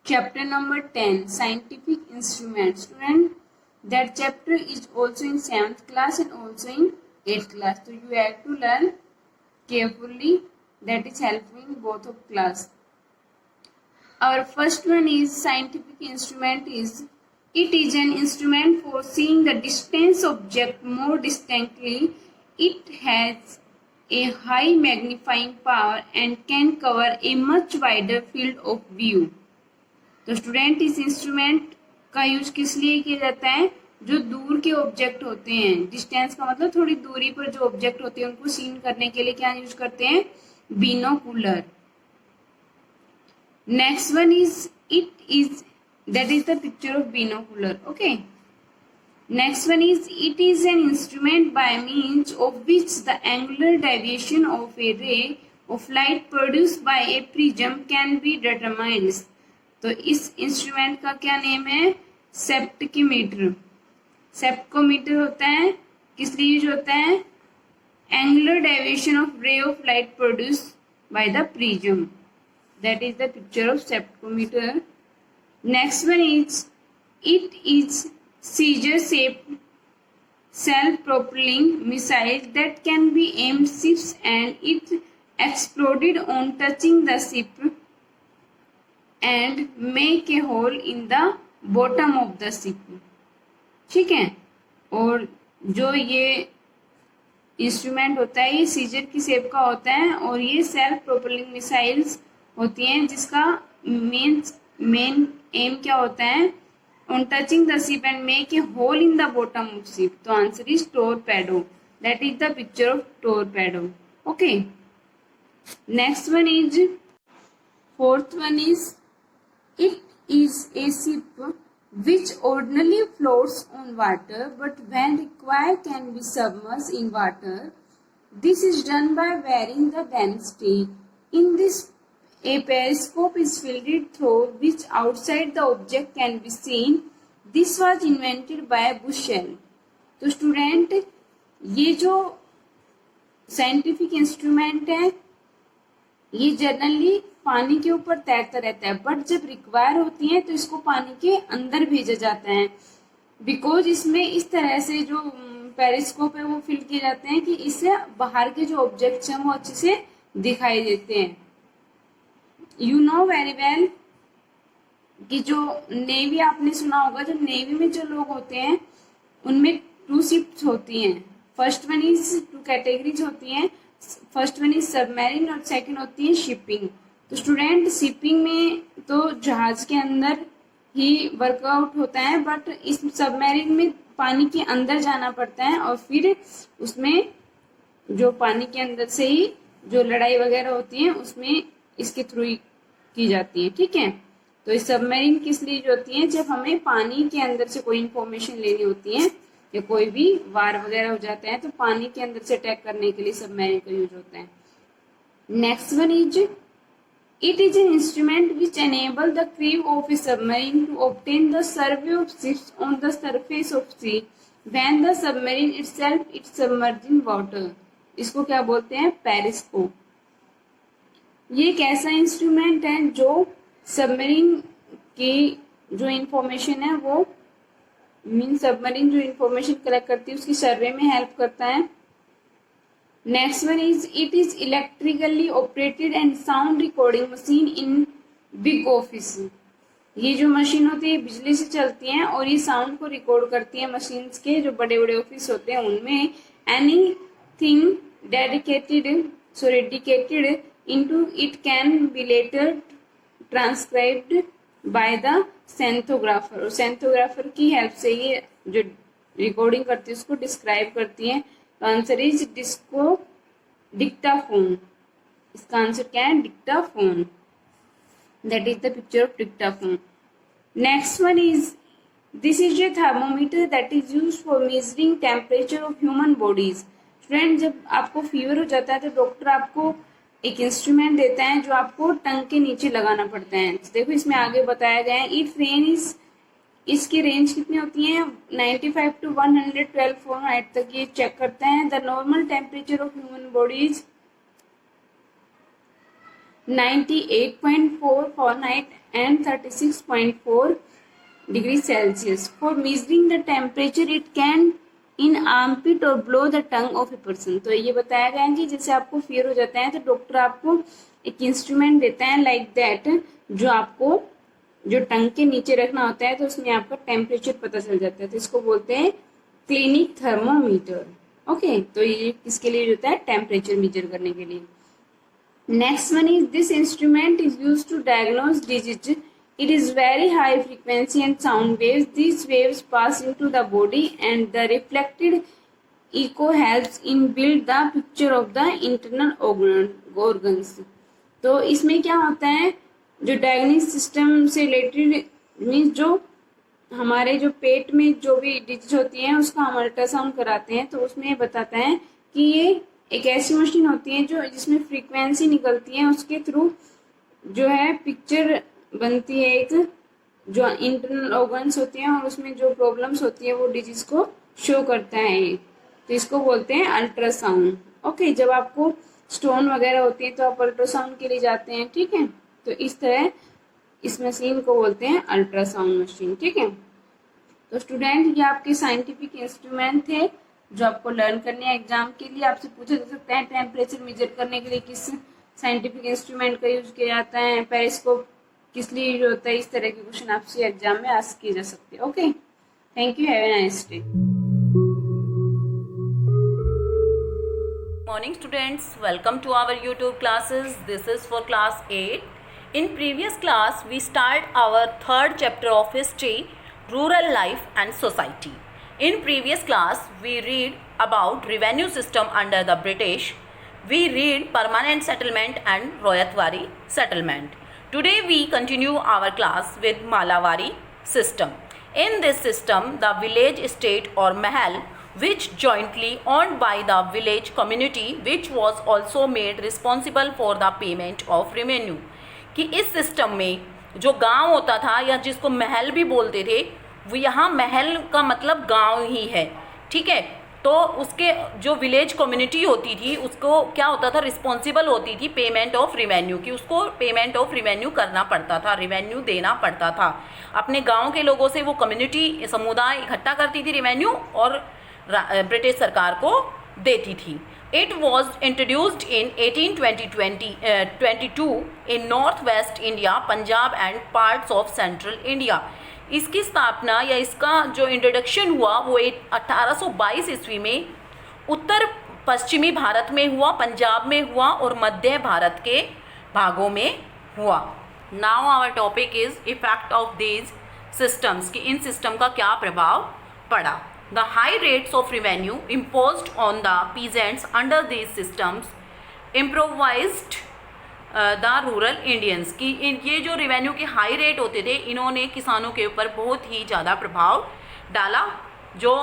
chapter number 10 scientific instruments. Student, that chapter is also in 7th class and also in 8th class, so you have to learn carefully, that is helping both of class. Our first one is scientific instrument is, it is an instrument for seeing the distance object more distinctly. It has a high magnifying power and can cover a much wider field of view. तो student इस instrument का use किस लिए किया जाता है, जो दूर के ऑब्जेक्ट होते हैं, डिस्टेंस का मतलब थोड़ी दूरी पर जो ऑब्जेक्ट होते हैं उनको सीन करने के लिए क्या यूज करते हैं, binocular. Next one is, it is, that is the picture of binocular, okay. Next one is, it is an instrument by means of which the angular deviation of a ray of light produced by a prism can be determined. तो इस instrument का क्या name है, सेप्टिकीमीटर। सेप्टिकोमीटर होता है, किस लिए use होता है, angular deviation of ray of light produced by the prism, that is the picture of spectrometer. Next one is, it is scissor-shaped self-propelling missile that can be aimed ships and it exploded on touching the ship and make a hole in the bottom of the ship, ठीक है। और जो ये instrument होता है ये scissor की shape का होता है और ये सेल्फ प्रोपेलिंग मिसाइल्स होती हैं जिसका मेन एम क्या होता है, on touching the ship and make a hole in the bottom of ship? तो answer is torpedo. That is the picture of torpedo. Okay. Next one is, fourth one is, it is a ship which ordinarily floats on water but when required can be submerged in water. This is done by varying the density. In this, a periscope is fitted through which outside the object can be seen. This was invented by Bushell. तो student, ये जो scientific instrument है ये generally पानी के ऊपर तैरता रहता है, बट जब रिक्वायर होती है तो इसको पानी के अंदर भेजा जाता है, बिकॉज इसमें इस तरह से जो पेरिस्कोप है वो फिल किए जाते हैं कि इससे बाहर के जो ऑब्जेक्ट्स हैं वो अच्छे से दिखाई देते हैं. यू नो वेरी वेल कि जो नेवी, आपने सुना होगा, जो नेवी में जो लोग होते हैं उनमें 2 शिप्स होती हैं. फर्स्ट वन इज 2 कैटेगरीज होती हैं. फर्स्ट वन इज सबमरीन और सेकंड होती है शिपिंग. तो स्टूडेंट, शिपिंग में तो जहाज के अंदर ही वर्कआउट होता है, बट इस सबमरीन में पानी के अंदर जाना पड़ता है और फिर उसमें जो पानी के अंदर से ही जो लड़ाई वगैरह होती है उसमें इसके थ्रू की जाती है. ठीक है. तो इस सबमरीन किस लिए होती है? जब हमें पानी के अंदर से कोई इंफॉर्मेशन लेनी होती है या कोई भी वार वगैरह हो जाता है तो पानी के अंदर से अटैक करने के लिए सबमरीन का यूज होता है. Next one is, it is an instrument which enable the crew of a submarine to obtain the survey of ships on the surface of sea when the submarine itself is submerged in water. इसको क्या बोलते हैं? Periscope. ये एक ऐसा instrument है जो submarine की जो इंफॉर्मेशन है वो सबमरीन जो इंफॉर्मेशन कलेक्ट करती है उसकी सर्वे में हेल्प करता है. Next one is, it is electrically operated and sound recording machine in big office. ये जो मशीन होती है बिजली से चलती हैं और ये साउंड को रिकॉर्ड करती है मशीन्स के जो बड़े बड़े ऑफिस होते हैं उनमें. Anything dedicated into it can be later transcribed by the सेंथोग्राफर. और सेंथोग्राफर की हेल्प से ये जो रिकॉर्डिंग करती है उसको डिस्क्राइब करती है. तो आंसर इज डिक्टाफोन. इसका आंसर क्या है? Dictaphone. That is the picture of Dictaphone. Next one is, this is a thermometer that is used for measuring temperature of human bodies. Student, जब आपको फीवर हो जाता है तो डॉक्टर आपको एक इंस्ट्रूमेंट देता है जो आपको टंग के नीचे लगाना पड़ता है. देखो इसमें आगे बताया गया है. इट रेंज इज, इसकी रेंज कितनी होती है? 95 to 112 फ़ारेनहाइट तक ये चेक करता है. The normal temperature of human body is 98.4 Fahrenheit and 36.4 degree Celsius. For measuring the temperature it can in armpit or below the tongue of a person. तो ये बताया गया है कि जैसे आपको फीवर हो जाता है तो डॉक्टर आपको एक इंस्ट्रूमेंट देता है लाइक दैट जो आपको जो टंग के नीचे रखना होता है तो उसमें आपका टेम्परेचर पता चल जाता है. तो इसको बोलते हैं क्लिनिक थर्मोमीटर. ओके. तो ये किसके लिए होता है? टेम्परेचर मेजर करने के लिए. Next one is, this instrument is used to diagnose disease. It is very high frequency and sound waves. These waves pass into the body and the reflected echo helps in build the picture of the internal organs. तो इसमें क्या होता है? जो diagnostic system से related means जो हमारे जो पेट में जो भी डिजीज होती हैं उसका हम अल्ट्रासाउंड कराते हैं तो उसमें बताता है कि ये एक ऐसी मशीन होती है जो जिसमें फ्रीक्वेंसी निकलती है, उसके थ्रू जो है पिक्चर बनती है एक जो इंटरनल ऑर्गन्स होती हैं और उसमें जो प्रॉब्लम्स होती है वो डिजीज को शो करता है. तो इसको बोलते हैं अल्ट्रासाउंड. ओके. जब आपको स्टोन वगैरह होती है तो आप अल्ट्रासाउंड के लिए जाते हैं. ठीक है. तो इस तरह इस मशीन को बोलते हैं अल्ट्रासाउंड मशीन. ठीक है. तो स्टूडेंट, ये आपके साइंटिफिक इंस्ट्रूमेंट थे जो आपको लर्न करने हैं एग्जाम के लिए. आपसे पूछा जा सकता है टेम्परेचर मेजर करने के लिए किस साइंटिफिक इंस्ट्रूमेंट का यूज किया जाता है, पेरिस्कोप किस लिए यूज होता है. इस तरह के क्वेश्चन आपसे एग्जाम में आस्क किए जा सकते हैं. Okay. Thank you. Have a nice day. Morning students, welcome to our YouTube classes. This is for class 8. In previous class we start our third chapter of history rural life and society. In previous class, we read about revenue system under the British. We read permanent settlement and Royatwari settlement. Today we continue our class with Malavari system. In this system, the village state or mahal, which jointly owned by the village community, which was also made responsible for the payment of revenue. कि इस system में जो गांव होता था या जिसको महल भी बोलते थे, वो यहाँ महल का मतलब गांव ही है, ठीक है। तो उसके जो विलेज कम्युनिटी होती थी उसको क्या होता था, रिस्पॉन्सिबल होती थी पेमेंट ऑफ रिवेन्यू की, उसको पेमेंट ऑफ रिवेन्यू करना पड़ता था, रिवेन्यू देना पड़ता था। अपने गांव के लोगों से वो कम्युनिटी समुदाय इकट्ठा करती थी रिवेन्यू और ब्रिटिश सरकार को देती थी। It was introduced in 1822 in north west India, Punjab and parts of central India. इसकी स्थापना या इसका जो इंट्रोडक्शन हुआ वो 1822 ईस्वी में उत्तर पश्चिमी भारत में हुआ, पंजाब में हुआ और मध्य भारत के भागों में हुआ। Now our topic is effect of these systems, कि इन सिस्टम का क्या प्रभाव पड़ा। The high rates of revenue imposed on the peasants under these systems improvised the rural Indians, की ये जो रेवेन्यू के हाई रेट होते थे इन्होंने किसानों के ऊपर बहुत ही ज़्यादा प्रभाव डाला जो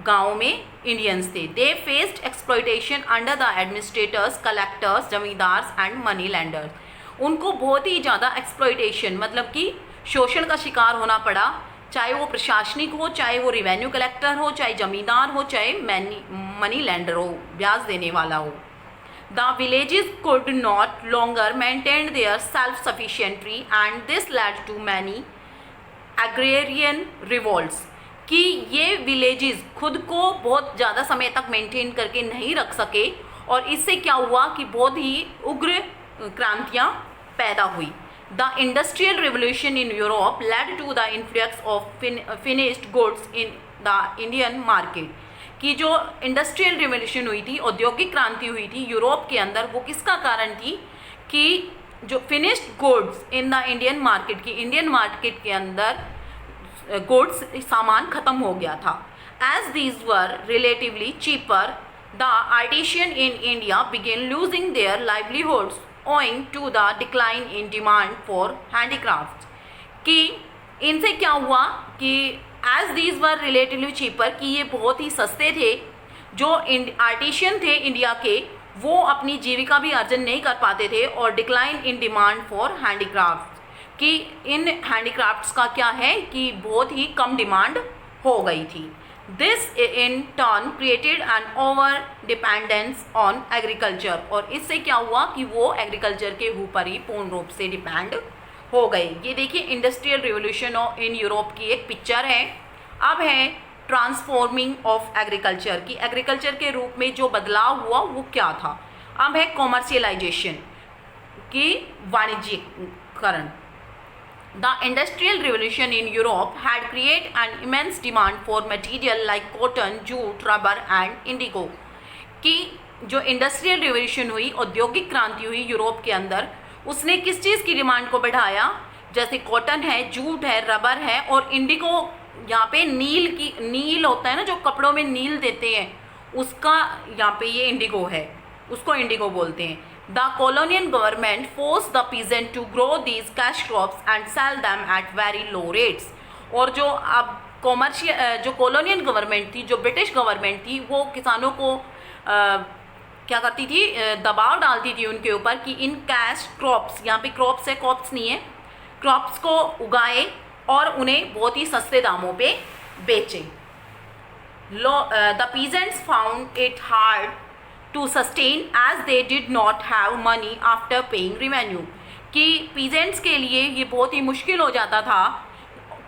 गाँव में इंडियंस थे। They faced exploitation under the administrators, collectors, zamindars and money lenders. उनको बहुत ही ज़्यादा एक्सप्लॉयटेशन मतलब कि शोषण का शिकार होना पड़ा, चाहे वो प्रशासनिक हो, चाहे वो रेवेन्यू कलेक्टर हो, चाहे जमींदार हो, चाहे मनी लैंडर हो, ब्याज देने वाला हो। The villages could not longer maintain their self-sufficiency and this led to many agrarian revolts, कि ये villages खुद को बहुत ज़्यादा समय तक मेंटेन करके नहीं रख सके और इससे क्या हुआ कि बहुत ही उग्र क्रांतियाँ पैदा हुई। The industrial revolution in Europe led to the influx of finished goods in the Indian market, कि जो इंडस्ट्रियल रिवोल्यूशन हुई थी, औद्योगिक क्रांति हुई थी यूरोप के अंदर, वो किसका कारण थी कि जो finished goods in the Indian market, की इंडियन मार्केट के अंदर गुड्स सामान ख़त्म हो गया था। As these were relatively cheaper, the artisan in India began losing their livelihoods owing to the decline in demand for handicraft, कि इनसे क्या हुआ कि as these were relatively cheaper, कि ये बहुत ही सस्ते थे। जो आर्टिशियन थे इंडिया के वो अपनी जीविका भी अर्जन नहीं कर पाते थे और decline in demand for handicraft, कि इन हैंडीक्राफ्ट्स का क्या है कि बहुत ही कम डिमांड हो गई थी। This in turn created an over dependence on agriculture, और इससे क्या हुआ कि वो एग्रीकल्चर के ऊपर ही पूर्ण रूप से डिपेंड हो गए। ये देखिए इंडस्ट्रियल रिवोल्यूशन इन यूरोप की एक पिक्चर है। अब है ट्रांसफॉर्मिंग ऑफ एग्रीकल्चर, की एग्रीकल्चर के रूप में जो बदलाव हुआ वो क्या था। अब है कॉमर्शियलाइजेशन, की वाणिज्यीकरण। The industrial revolution in Europe had create an immense demand for material like cotton, jute, rubber and indigo, की जो इंडस्ट्रियल रिवोल्यूशन हुई, औद्योगिक क्रांति हुई यूरोप के अंदर, उसने किस चीज़ की डिमांड को बढ़ाया, जैसे कॉटन है, जूट है, रबर है और इंडिगो, यहाँ पे नील होता है ना जो कपड़ों में नील देते हैं, उसका यहाँ पे ये इंडिगो है, उसको इंडिगो बोलते हैं। The colonial government force the peasant to grow these cash crops and sell them at very low rates, और जो अब जो कॉलोनियल गवर्नमेंट थी, जो ब्रिटिश गवर्नमेंट थी, वो किसानों को क्या करती थी, दबाव डालती थी उनके ऊपर कि इन कैश क्रॉप्स, यहाँ पे क्रॉप्स है, क्रॉप्स नहीं है, क्रॉप्स को उगाए और उन्हें बहुत ही सस्ते दामों पे बेचे। The peasants found it hard to sustain as they did not have money after paying revenue, कि पीजेंट्स के लिए ये बहुत ही मुश्किल हो जाता था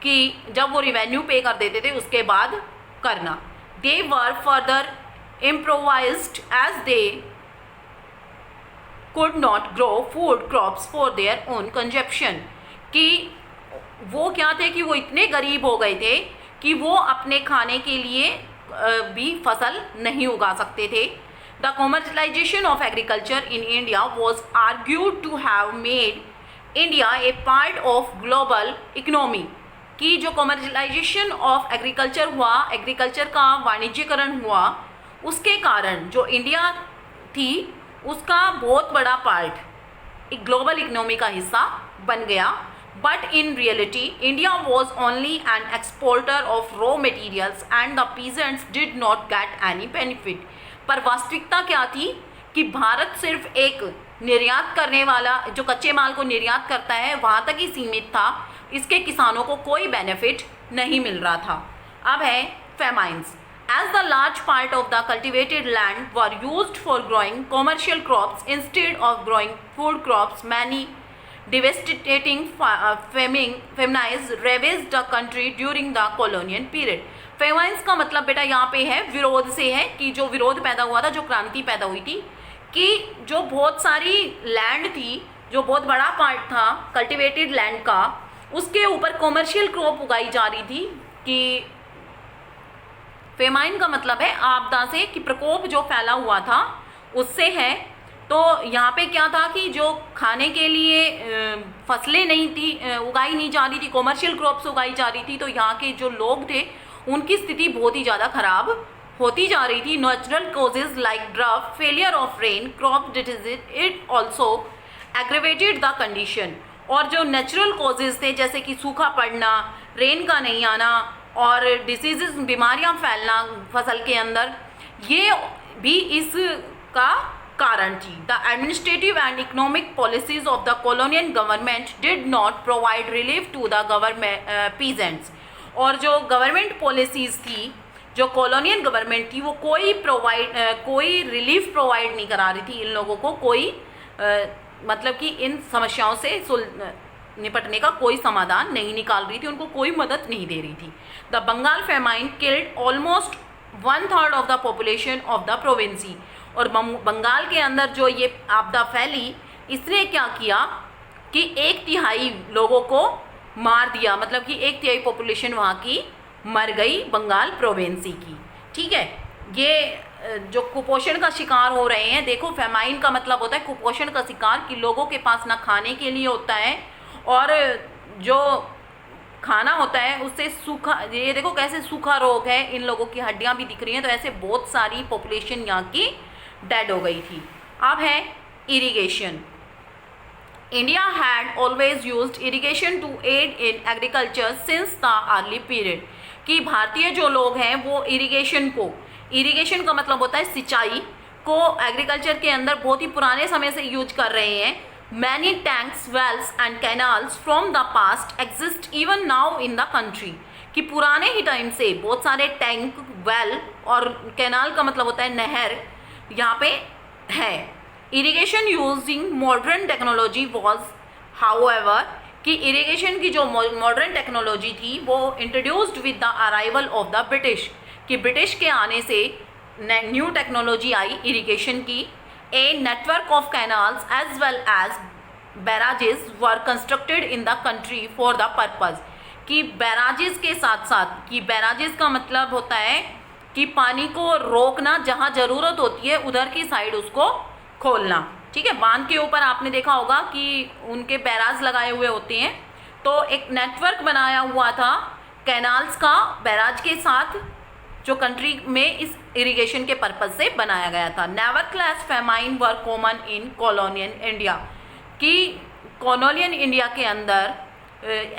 कि जब वो रिवेन्यू पे कर देते थे उसके बाद करना। दे वर further improvised as they could not grow food crops for their own consumption, कि वो क्या थे कि वो इतने गरीब हो गए थे कि वो अपने खाने के लिए भी फसल नहीं उगा सकते थे। The commercialisation of agriculture in India was argued to have made India a part of global economy, कि जो कॉमर्शलाइजेशन ऑफ एग्रीकल्चर हुआ, एग्रीकल्चर का वाणिज्यकरण हुआ, उसके कारण जो इंडिया थी उसका बहुत बड़ा पार्ट एक ग्लोबल इकोनॉमी का हिस्सा बन गया. But in reality India was only an exporter of raw materials and the peasants did not get any benefit. पर वास्तविकता क्या थी कि भारत सिर्फ एक निर्यात करने वाला, जो कच्चे माल को निर्यात करता है, वहाँ तक ही सीमित था. इसके किसानों को कोई बेनिफिट नहीं मिल रहा था. अब है फेमाइन्स. As the large part of the cultivated land were used for growing commercial crops instead of growing food crops, many devastating famines ravaged the country during the colonial period. Famines का मतलब बेटा यहाँ पे है विरोध से है, कि जो विरोध पैदा हुआ था, जो क्रांति पैदा हुई थी, कि जो बहुत सारी लैंड थी, जो बहुत बड़ा पार्ट था कल्टिवेटेड लैंड का, उसके ऊपर कॉमर्शियल क्रॉप उगाई जा रही थी. कि फेमाइन का मतलब है आपदा से, कि प्रकोप जो फैला हुआ था उससे है. तो यहाँ पे क्या था कि जो खाने के लिए फसलें नहीं थी, उगाई नहीं जा रही थी, कॉमर्शियल क्रॉप्स उगाई जा रही थी, तो यहाँ के जो लोग थे उनकी स्थिति बहुत ही ज़्यादा ख़राब होती जा रही थी. Natural causes like draft, failure of rain, crop disease, it also aggravated the condition. और जो नेचुरल कॉजेज थे जैसे कि सूखा पड़ना, रेन का नहीं आना और डिसीजेस, बीमारियां फैलना फसल के अंदर, ये भी इसका कारण थी. The administrative and economic policies of the colonial government did not provide relief to the government peasants. और जो गवर्नमेंट पॉलिसीज़ थी, जो कॉलोनियल गवर्नमेंट थी, वो कोई रिलीफ प्रोवाइड नहीं करा रही थी इन लोगों को. कोई मतलब कि इन समस्याओं से निपटने का कोई समाधान नहीं निकाल रही थी, उनको कोई मदद नहीं दे रही थी. The Bengal famine killed almost 1/3 of the population of the province. और बंगाल के अंदर जो ये आपदा फैली, इसने क्या किया कि 1/3 लोगों को मार दिया. मतलब कि 1/3 पॉपुलेशन वहाँ की मर गई बंगाल प्रोविंसी की. ठीक है, ये जो कुपोषण का शिकार हो रहे हैं, देखो फेमाइन का मतलब होता है कुपोषण का शिकार, कि लोगों के पास ना खाने के लिए होता है, और जो खाना होता है उससे सूखा, ये देखो कैसे सूखा रोग है, इन लोगों की हड्डियां भी दिख रही हैं. तो ऐसे बहुत सारी पॉपुलेशन यहाँ की डेड हो गई थी. अब है irrigation. India had always used irrigation to aid in agriculture since the early period. कि भारतीय जो लोग हैं वो इरिगेशन का मतलब होता है सिंचाई को, एग्रीकल्चर के अंदर बहुत ही पुराने समय से यूज कर रहे हैं. Many tanks, wells and canals from the past exist even now in the country. कि पुराने ही टाइम से बहुत सारे टैंक, वेल और कैनाल का मतलब होता है नहर, यहाँ पे है. Irrigation using modern technology was however, कि इरिगेशन की जो मॉडर्न टेक्नोलॉजी थी वो introduced with the arrival of the British. कि ब्रिटिश के आने से न्यू टेक्नोलॉजी आई इरिगेशन की. A network of canals as well as barrages were constructed in the country for the purpose. कि बैराजेस के साथ साथ, कि बैराजेस का मतलब होता है कि पानी को रोकना, जहाँ ज़रूरत होती है उधर की साइड उसको खोलना. ठीक है, बांध के ऊपर आपने देखा होगा कि उनके बैराज लगाए हुए होते हैं. तो एक नेटवर्क बनाया हुआ था कैनाल्स का बैराज के साथ, जो कंट्री में इस इरिगेशन के पर्पज से बनाया गया था. Never class famine were common in colonial India. कि कॉलोनियल इंडिया के अंदर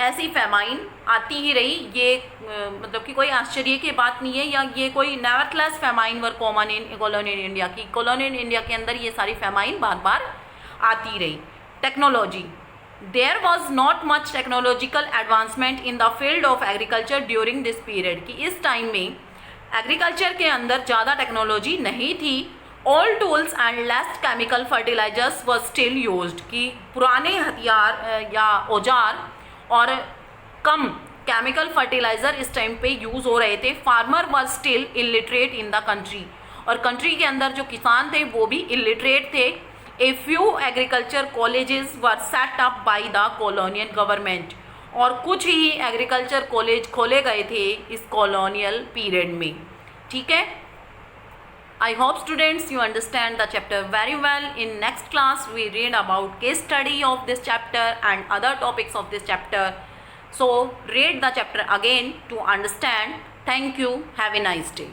ऐसी फेमाइन आती ही रही. ये मतलब कि कोई आश्चर्य की बात नहीं है, या ये कोई never class famine were common in colonial India. की कॉलोनियल इंडिया के अंदर ये सारी फेमाइन बार बार आती रही. Technology. There was not much technological advancement in the field of agriculture during this period. कि इस टाइम में एग्रीकल्चर के अंदर ज़्यादा टेक्नोलॉजी नहीं थी. All tools and less chemical fertilisers were still used. कि पुराने हथियार या औजार और कम केमिकल फर्टिलाइजर इस टाइम पे यूज़ हो रहे थे. Farmer were still illiterate in the country. और कंट्री के अंदर जो किसान थे वो भी इलिटरेट थे. A few agriculture colleges were set up by the colonial government. और कुछ ही एग्रीकल्चर कॉलेज खोले गए थे इस कॉलोनियल पीरियड में. ठीक है, I hope students you understand the chapter very well. In next class we read about case study of this chapter and other topics of this chapter. So read the chapter again to understand. Thank you. Have a nice day.